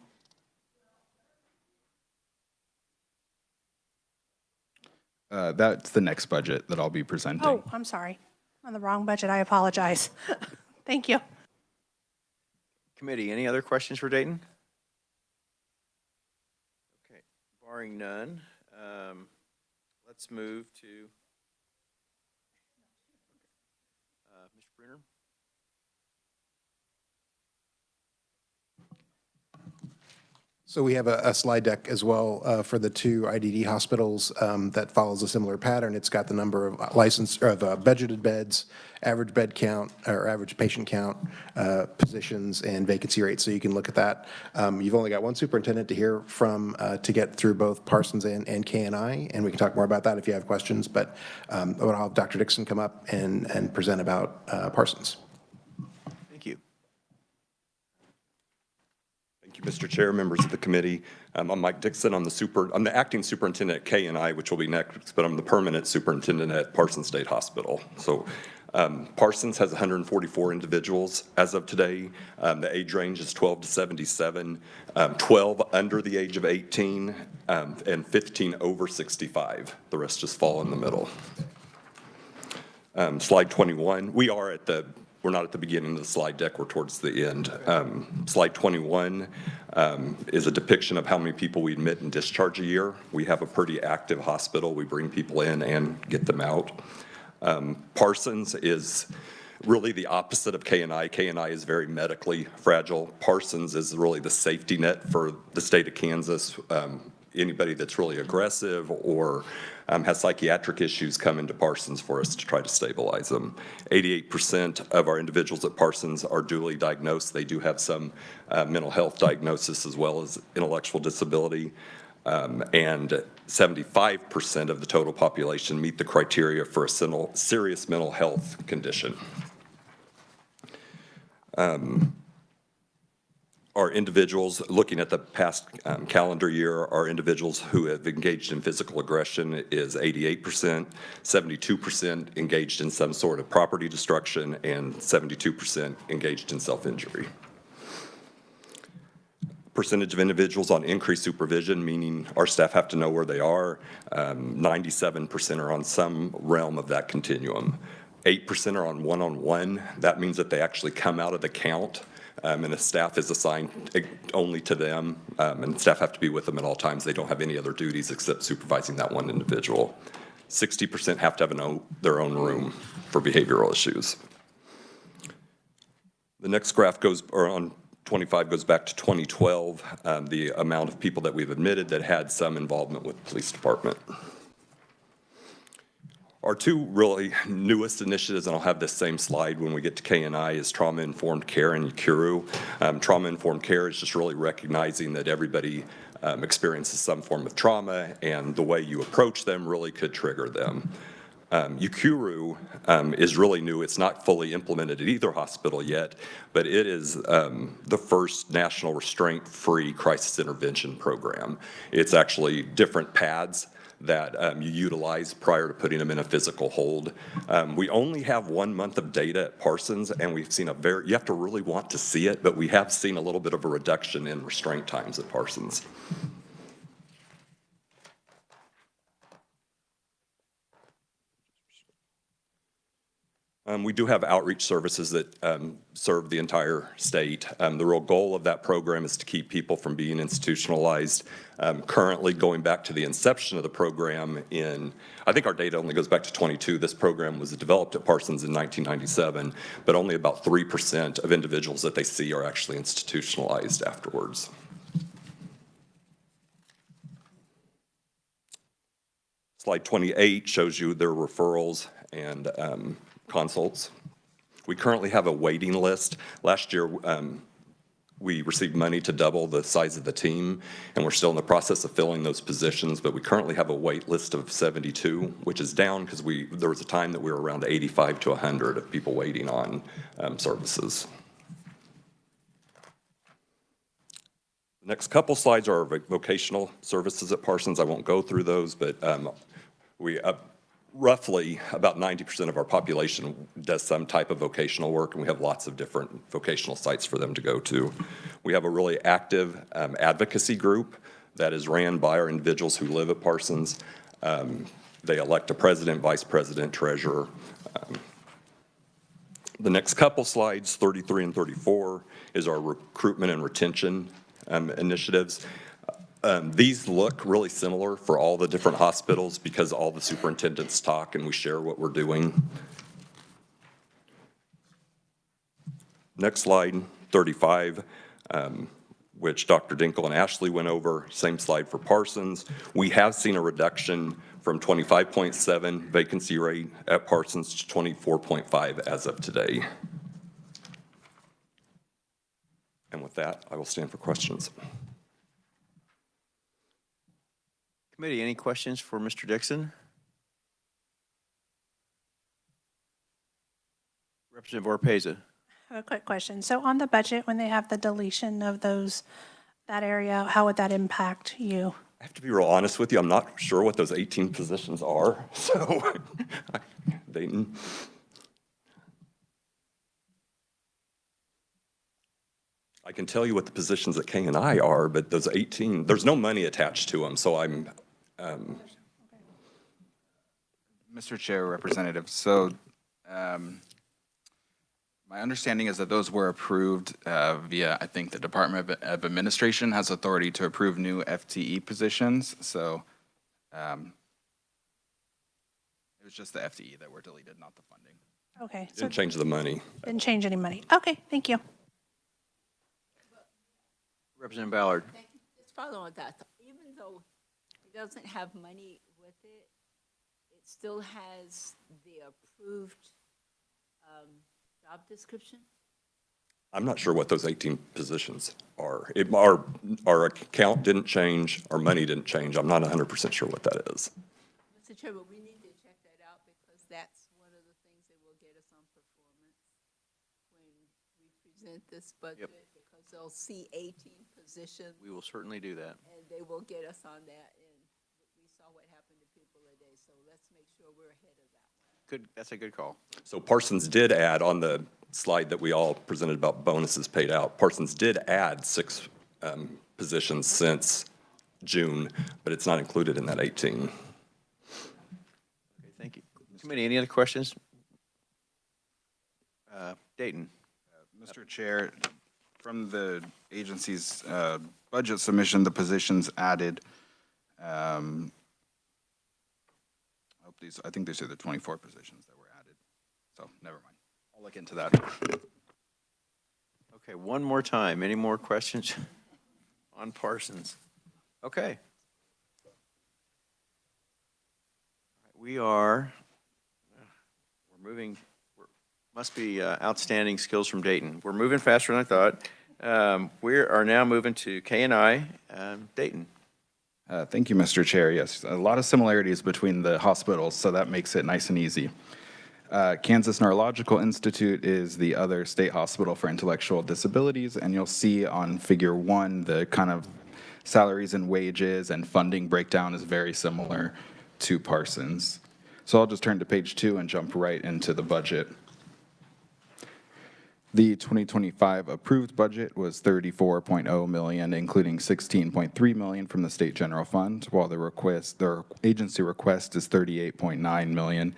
That's the next budget that I'll be presenting. Oh, I'm sorry. On the wrong budget. I apologize. Thank you. Committee, any other questions for Dayton? Okay, barring none, let's move to Mr. Bruner. So we have a slide deck as well for the two IDD hospitals that follows a similar pattern. It's got the number of budgeted beds, average bed count, or average patient count, positions, and vacancy rates. So you can look at that. You've only got one superintendent to hear from to get through both Parsons and KNI, and we can talk more about that if you have questions. But I'll have Dr. Dixon come up and present about Parsons. Thank you. Thank you, Mr. Chair, members of the committee. I'm Mike Dixon. I'm the acting superintendent at KNI, which will be next, but I'm the permanent superintendent at Parsons State Hospital. So Parsons has 144 individuals as of today. The age range is 12 to 77, 12 under the age of 18, and 15 over 65. The rest just fall in the middle. Slide 21, we're not at the beginning of the slide deck, we're towards the end. Slide 21 is a depiction of how many people we admit and discharge a year. We have a pretty active hospital. We bring people in and get them out. Parsons is really the opposite of K&I. K&I is very medically fragile. Parsons is really the safety net for the state of Kansas. Anybody that's really aggressive or has psychiatric issues come into Parsons for us to try to stabilize them. 88% of our individuals at Parsons are duly diagnosed. They do have some mental health diagnosis as well as intellectual disability. And 75% of the total population meet the criteria for a serious mental health condition. Our individuals, looking at the past calendar year, our individuals who have engaged in physical aggression is 88%, 72% engaged in some sort of property destruction, and 72% engaged in self-injury. Percentage of individuals on increased supervision, meaning our staff have to know where they are, 97% are on some realm of that continuum. 8% are on one-on-one. That means that they actually come out of the count. And the staff is assigned only to them, and staff have to be with them at all times. They don't have any other duties except supervising that one individual. 60% have to have their own room for behavioral issues. The next graph on 25 goes back to 2012, the amount of people that we've admitted that had some involvement with the police department. Our two really newest initiatives, and I'll have this same slide when we get to K&I, is trauma-informed care and UKURU. Trauma-informed care is just really recognizing that everybody experiences some form of trauma, and the way you approach them really could trigger them. UKURU is really new. It's not fully implemented at either hospital yet, but it is the first national restraint-free crisis intervention program. It's actually different pads that you utilize prior to putting them in a physical hold. We only have 1 month of data at Parsons, and we've seen you have to really want to see it, but we have seen a little bit of a reduction in restraint times at Parsons. We do have outreach services that serve the entire state. The real goal of that program is to keep people from being institutionalized. Currently, going back to the inception of the program I think our data only goes back to 22. This program was developed at Parsons in 1997, but only about 3% of individuals that they see are actually institutionalized afterwards. Slide 28 shows you their referrals and consults. We currently have a waiting list. Last year, we received money to double the size of the team, and we're still in the process of filling those positions, but we currently have a wait list of 72, which is down because there was a time that we were around 85 to 100 of people waiting on services. The next couple slides are our vocational services at Parsons. I won't go through those, but roughly about 90% of our population does some type of vocational work, and we have lots of different vocational sites for them to go to. We have a really active advocacy group that is ran by our individuals who live at Parsons. They elect a president, vice president, treasurer. The next couple slides, 33 and 34, is our recruitment and retention initiatives. These look really similar for all the different hospitals because all the superintendents talk and we share what we're doing. Next slide, 35, which Dr. Dinkle and Ashley went over. Same slide for Parsons. We have seen a reduction from 25.7 vacancy rate at Parsons to 24.5 as of today. And with that, I will stand for questions. Committee, any questions for Mr. Dixon? Representative Oropeza. I have a quick question. So on the budget, when they have the deletion of that area, how would that impact you? I have to be real honest with you. I'm not sure what those 18 positions are. So, Dayton. can tell you what the positions at K&I are, but those 18, there's no money attached to them, so I'm, Mr. Chair, Representative, so my understanding is that those were approved via, I think, the Department of Administration has authority to approve new FTE positions, so it was just the FTE that were deleted, not the funding. Okay, so didn't change the money. didn't change any money. Okay, thank you. Representative Ballard. Just following that, even though it doesn't have money with it, it still has the approved job description? I'm not sure what those 18 positions are. Our account didn't change, our money didn't change. I'm not 100% sure what that is. Mr. Chairman, we need to check that out because that's one of the things that will get us on performance when we present this budget, because they'll see 18 positions. We will certainly do that. And they will get us on that, and we saw what happened to people today, so let's make sure we're ahead of that. Good, that's a good call. So Parsons did add on the slide that we all presented about bonuses paid out. Parsons did add 6 positions since June, but it's not included in that 18. Okay, thank you. Committee, any other questions? Dayton. Mr. Chair, from the agency's budget submission, the positions added, I think these are the 24 positions that were added. So never mind. I'll look into that. Okay, one more time. Any more questions on Parsons? Okay. We're moving, must be outstanding skills from Dayton. We're moving faster than I thought. We are now moving to K&I, Dayton. Thank you, Mr. Chair. Yes, a lot of similarities between the hospitals, so that makes it nice and easy. Kansas Neurological Institute is the other state hospital for intellectual disabilities, and you'll see on Figure 1 the kind of salaries and wages and funding breakdown is very similar to Parsons. So I'll just turn to page 2 and jump right into the budget. The 2025 approved budget was $34.0 million, including $16.3 million from the state general fund, while the agency request is $38.7 million,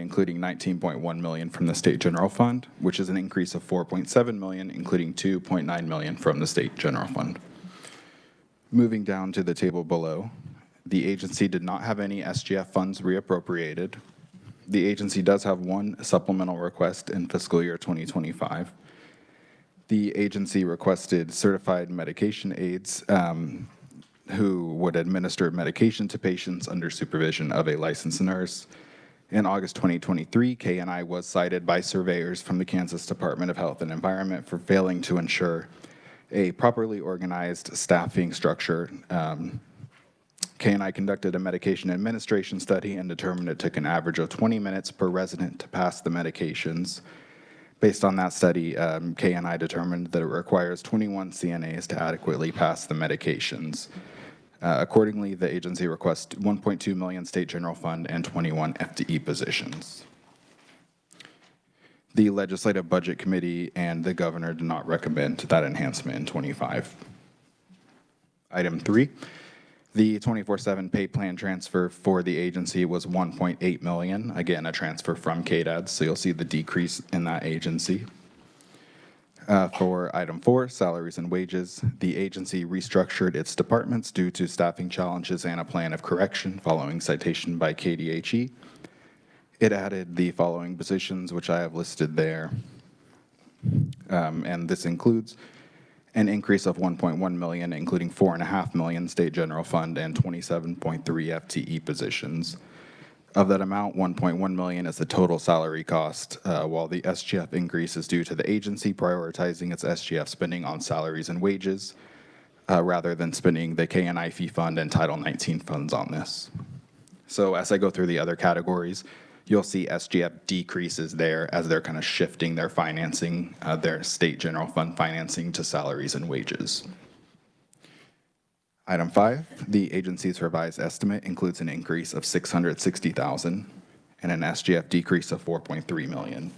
including $19.1 million from the state general fund, which is an increase of $4.7 million, including $2.9 million from the state general fund. Moving down to the table below, the agency did not have any SGF funds reappropriated. The agency does have one supplemental request in fiscal year 2025. The agency requested certified medication aides who would administer medication to patients under supervision of a licensed nurse. In August 2023, K&I was cited by surveyors from the Kansas Department of Health and Environment for failing to ensure a properly organized staffing structure. K&I conducted a medication administration study and determined it took an average of 20 minutes per resident to pass the medications. Based on that study, K&I determined that it requires 21 CNAs to adequately pass the medications. Accordingly, the agency requests $1.2 million state general fund and 21 FTE positions. The Legislative Budget Committee and the governor did not recommend that enhancement in 25. Item 3. The 24/7 pay plan transfer for the agency was $1.8 million. Again, a transfer from KDAD, so you'll see the decrease in that agency. For item 4, salaries and wages, the agency restructured its departments due to staffing challenges and a plan of correction following citation by KDHE. It added the following positions, which I have listed there. And this includes an increase of $1.1 million, including $4.5 million state general fund and 27.3 FTE positions. Of that amount, $1.1 million is the total salary cost, while the SGF increase is due to the agency prioritizing its SGF spending on salaries and wages, rather than spending the K&I fee fund and Title 19 funds on this. So as I go through the other categories, you'll see SGF decreases there as they're kind of shifting their financing, their state general fund financing to salaries and wages. Item 5, the agency's revised estimate includes an increase of $660,000 and an SGF decrease of $4.3 million.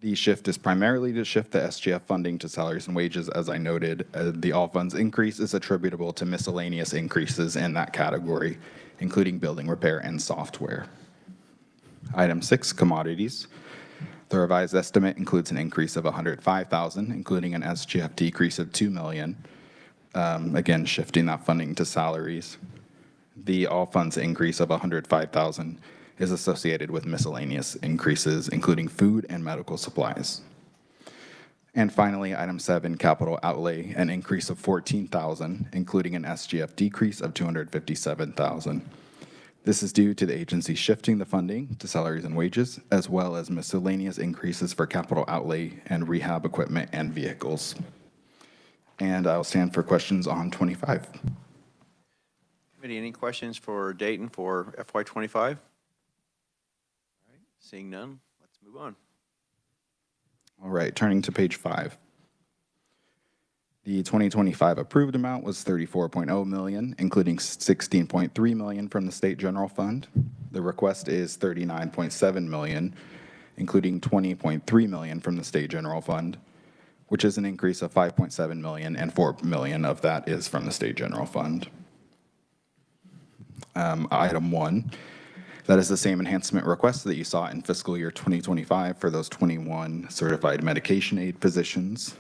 The shift is primarily to shift the SGF funding to salaries and wages, as I noted. The all funds increase is attributable to miscellaneous increases in that category, including building repair and software. Item 6, commodities. The revised estimate includes an increase of $105,000, including an SGF decrease of $2 million, again, shifting that funding to salaries. The all funds increase of $105,000 is associated with miscellaneous increases, including food and medical supplies. And finally, item 7, capital outlay, an increase of $14,000, including an SGF decrease of $257,000. This is due to the agency shifting the funding to salaries and wages, as well as miscellaneous increases for capital outlay and rehab equipment and vehicles. And I'll stand for questions on 25. Committee, any questions for Dayton for FY25? All right, seeing none, let's move on. All right, turning to page 5. The 2025 approved amount was $34.0 million, including $16.3 million from the state general fund. The request is $39.7 million, including $20.3 million from the state general fund, which is an increase of $5.7 million, and $4 million of that is from the state general fund. Item 1, that is the same enhancement request that you saw in fiscal year 2025 for those 21 certified medication aid positions.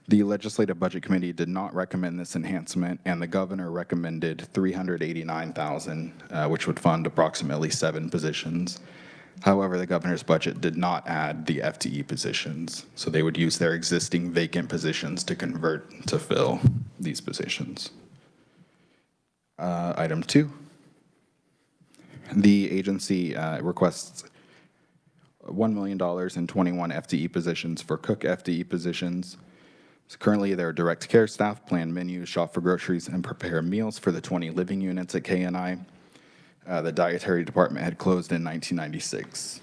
The Legislative Budget Committee did not recommend this enhancement, and the governor recommended $389,000, which would fund approximately 7 positions. However, the governor's budget did not add the FTE positions, so they would use their existing vacant positions to convert to fill these positions. Item 2, the agency requests $1 million in 21 FTE positions for cook FTE positions. So currently, their direct care staff plan menus, shop for groceries, and prepare meals for the 20 living units at KNI. The dietary department had closed in 1996.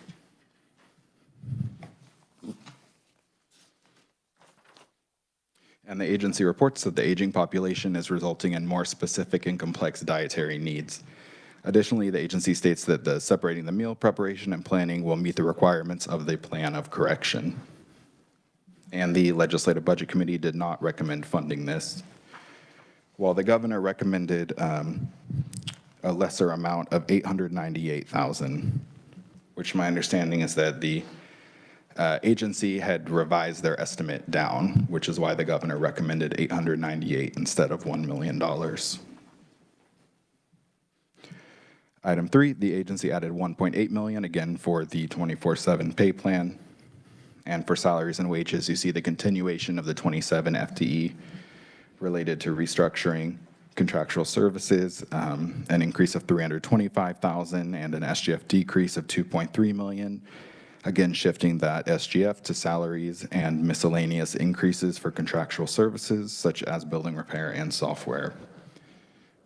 And the agency reports that the aging population is resulting in more specific and complex dietary needs. Additionally, the agency states that separating the meal preparation and planning will meet the requirements of the plan of correction. And the Legislative Budget Committee did not recommend funding this. While the governor recommended a lesser amount of $898,000, which my understanding is that the agency had revised their estimate down, which is why the governor recommended $898,000 instead of $1 million. Item 3, the agency added $1.8 million, again for the 24/7 pay plan. And for salaries and wages, you see the continuation of the 27 FTE related to restructuring, contractual services, an increase of $325,000 and an SGF decrease of $2.3 million. Again, shifting that SGF to salaries and miscellaneous increases for contractual services such as building repair and software.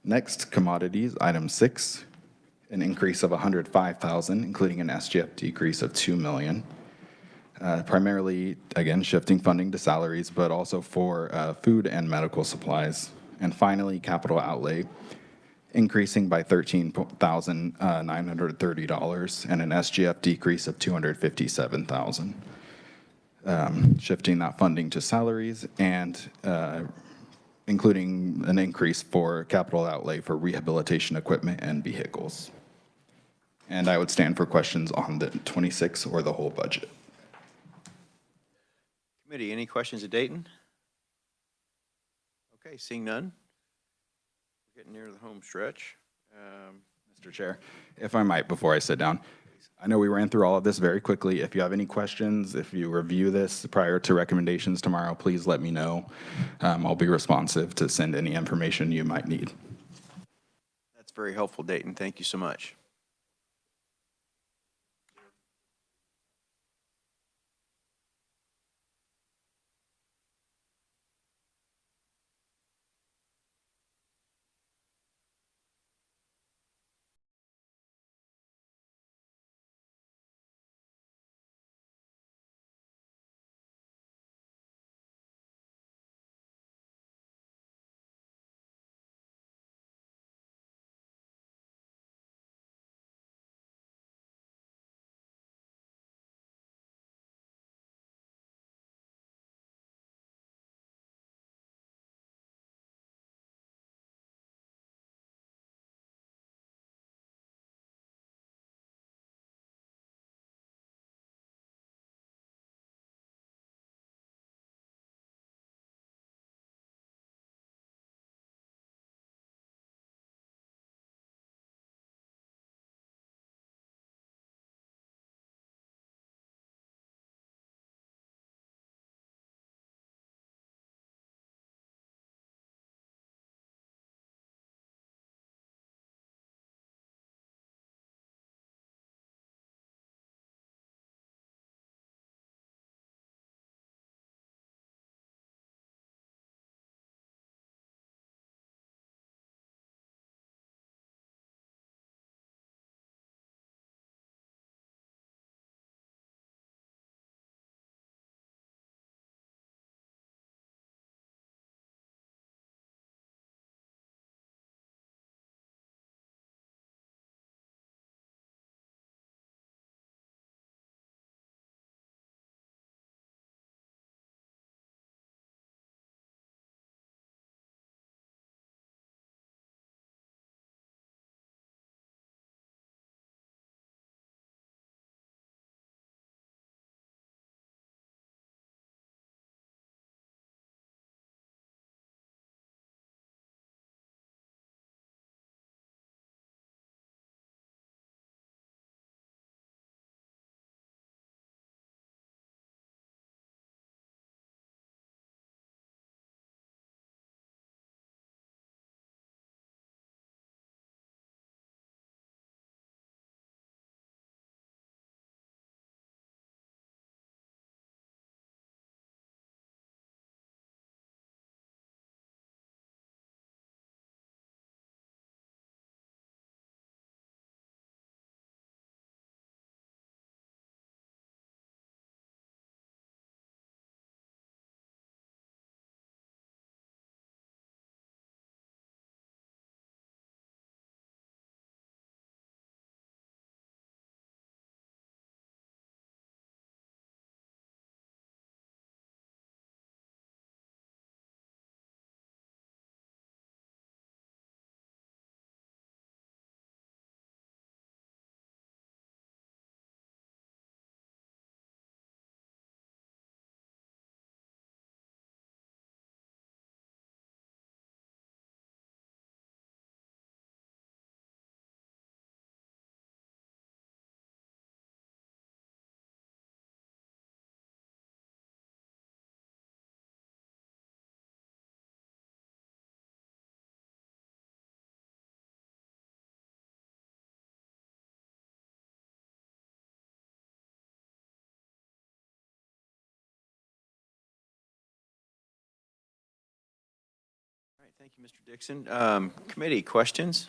Next, commodities, item 6, an increase of $105,000, including an SGF decrease of $2 million. Primarily, again, shifting funding to salaries, but also for food and medical supplies. And finally, capital outlay, increasing by $13,930 and an SGF decrease of $257,000. Shifting that funding to salaries and including an increase for capital outlay for rehabilitation equipment and vehicles. And I would stand for questions on the 26 or the whole budget. Committee, any questions at Dayton? Okay, seeing none. We're getting near the home stretch. Mr. Chair, if I might, before I sit down, I know we ran through all of this very quickly. If you have any questions, if you review this prior to recommendations tomorrow, please let me know. I'll be responsive to send any information you might need. That's very helpful, Dayton. Thank you so much. Thank you, Mr. Dixon. Committee, questions?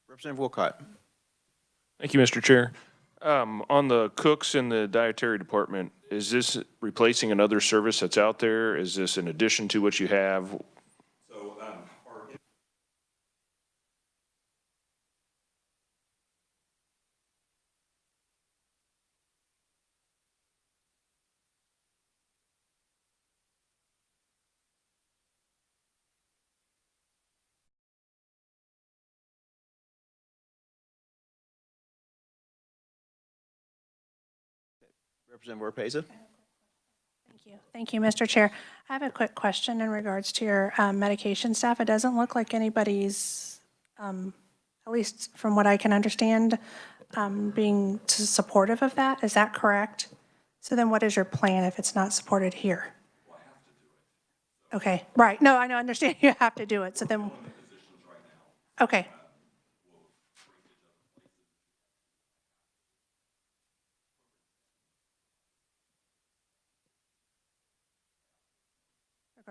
Representative Wolcott. Thank you, Mr. Chair. On the cooks in the dietary department, is this replacing another service that's out there? Is this in addition to what you have? So, Representative Oropesa. Thank you, Mr. Chair. I have a quick question in regards to your medication staff. It doesn't look like anybody's, at least from what I can understand, being supportive of that. Is that correct? So then what is your plan if it's not supported here? Well, I have to do it. Okay, right. No, I know, understand you have to do it. So then, okay.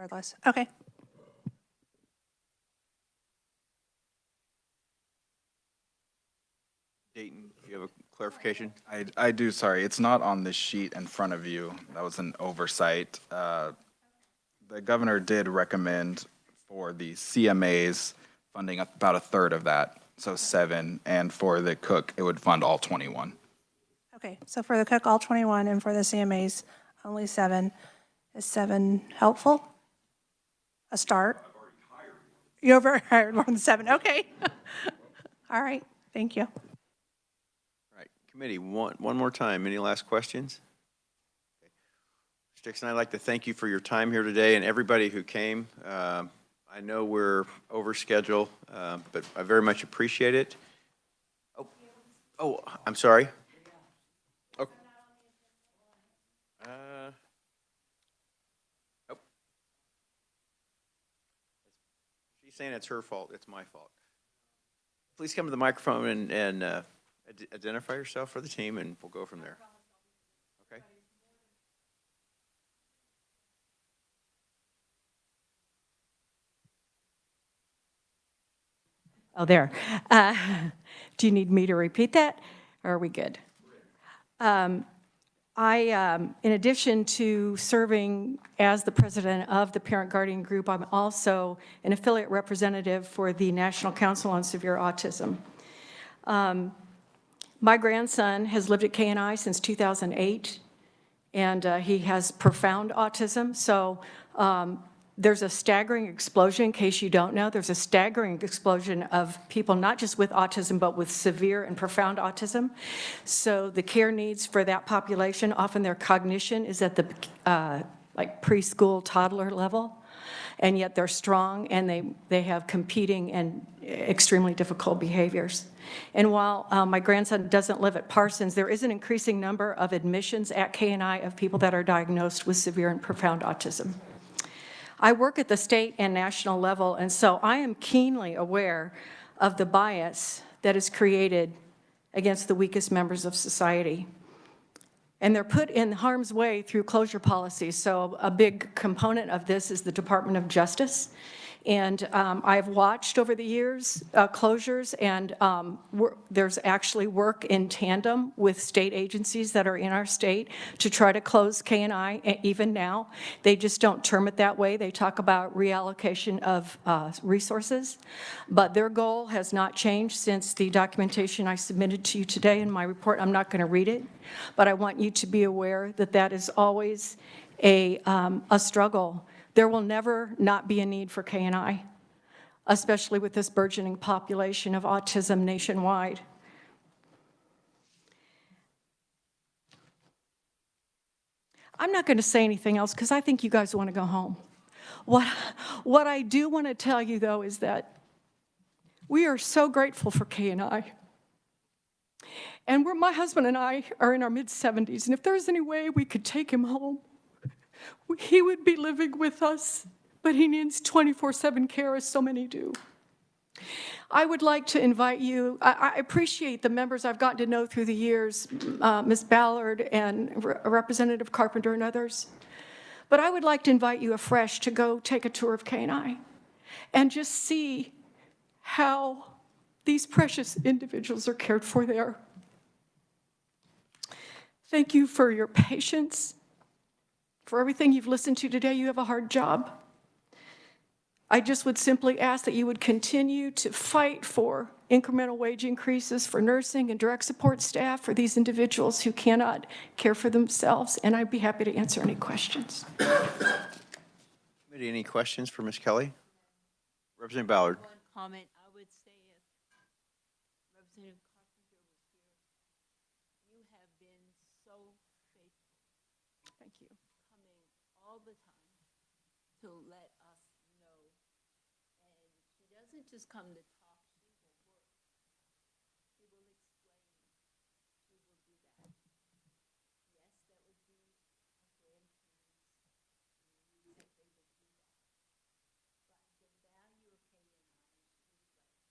Regardless, okay. Dayton, do you have a clarification? I do, sorry. It's not on the sheet in front of you. That was an oversight. The governor did recommend for the CMAs funding about a third of that, so 7, and for the cook, it would fund all 21. Okay, so for the cook, all 21, and for the CMAs, only 7. Is 7 helpful? A start? You've already hired more than 7, okay. All right, thank you. All right, committee, one more time. Any last questions? Okay. Mr. Dixon, I'd like to thank you for your time here today and everybody who came. I know we're over schedule, but I very much appreciate it. Oh, I'm sorry. Oh. She's saying it's her fault. It's my fault. Please come to the microphone and identify yourself for the team, and we'll go from there. Okay. Oh, there. Do you need me to repeat that, or are we good? In addition to serving as the president of the Parent Guardian Group, I'm also an affiliate representative for the National Council on Severe Autism. My grandson has lived at KNI since 2008, and he has profound autism. So there's a staggering explosion, in case you don't know, there's a staggering explosion of people not just with autism, but with severe and profound autism. So the care needs for that population, often their cognition is at the like preschool toddler level, and yet they're strong and they have competing and extremely difficult behaviors. And while my grandson doesn't live at Parsons, there is an increasing number of admissions at KNI of people that are diagnosed with severe and profound autism. I work at the state and national level, and so I am keenly aware of the bias that is created against the weakest members of society. And they're put in harm's way through closure policies. So a big component of this is the Department of Justice. And I've watched over the years closures, and there's actually work in tandem with state agencies that are in our state to try to close K&I. Even now, they just don't term it that way. They talk about reallocation of resources, but their goal has not changed since the documentation I submitted to you today in my report. I'm not going to read it, but I want you to be aware that that is always a struggle. There will never not be a need for K&I, especially with this burgeoning population of autism nationwide. I'm not going to say anything else because I think you guys want to go home. What I do want to tell you, though, is that we are so grateful for K&I. And my husband and I are in our mid-70s, and if there's any way we could take him home, he would be living with us, but he needs 24/7 care, as so many do. I would like to invite you, I appreciate the members I've gotten to know through the years, Ms. Ballard and Representative Carpenter and others, but I would like to invite you afresh to go take a tour of K&I and just see how these precious individuals are cared for there. Thank you for your patience, for everything you've listened to today. You have a hard job. I just would simply ask that you would continue to fight for incremental wage increases for nursing and direct support staff for these individuals who cannot care for themselves, and I'd be happy to answer any questions. Committee, any questions for Ms. Kelly? Representative Ballard. One comment, I would say if Representative Carpenter was here, you have been so faithful. Thank you. Coming all the time to let us know. And she doesn't just come to talk, she will work. She will explain. She will do that. Yes, that would be our grandparents. And we think they will do that. But the value of K&I, she was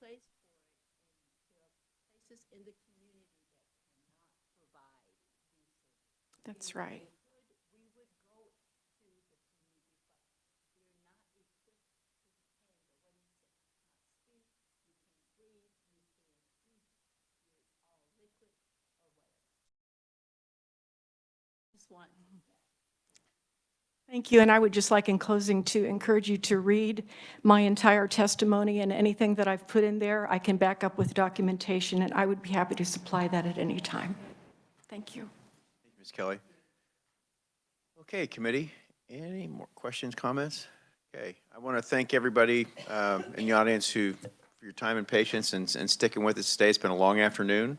right. I have been the place for it, and there are places in the community that cannot provide these services. That's right. We would go to the community, but we're not equipped to handle what he said. You can't speak, you can't breathe, you can't eat, you're all liquid or whatever. Just want Thank you, and I would just like in closing to encourage you to read my entire testimony, and anything that I've put in there, I can back up with documentation, and I would be happy to supply that at any time. Thank you. Thank you, Ms. Kelly. Okay, committee, any more questions, comments? Okay, I want to thank everybody in the audience for your time and patience and sticking with us today. It's been a long afternoon.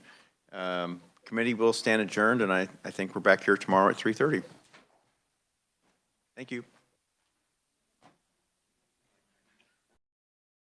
Committee will stand adjourned, and I think we're back here tomorrow at 3:30. Thank you.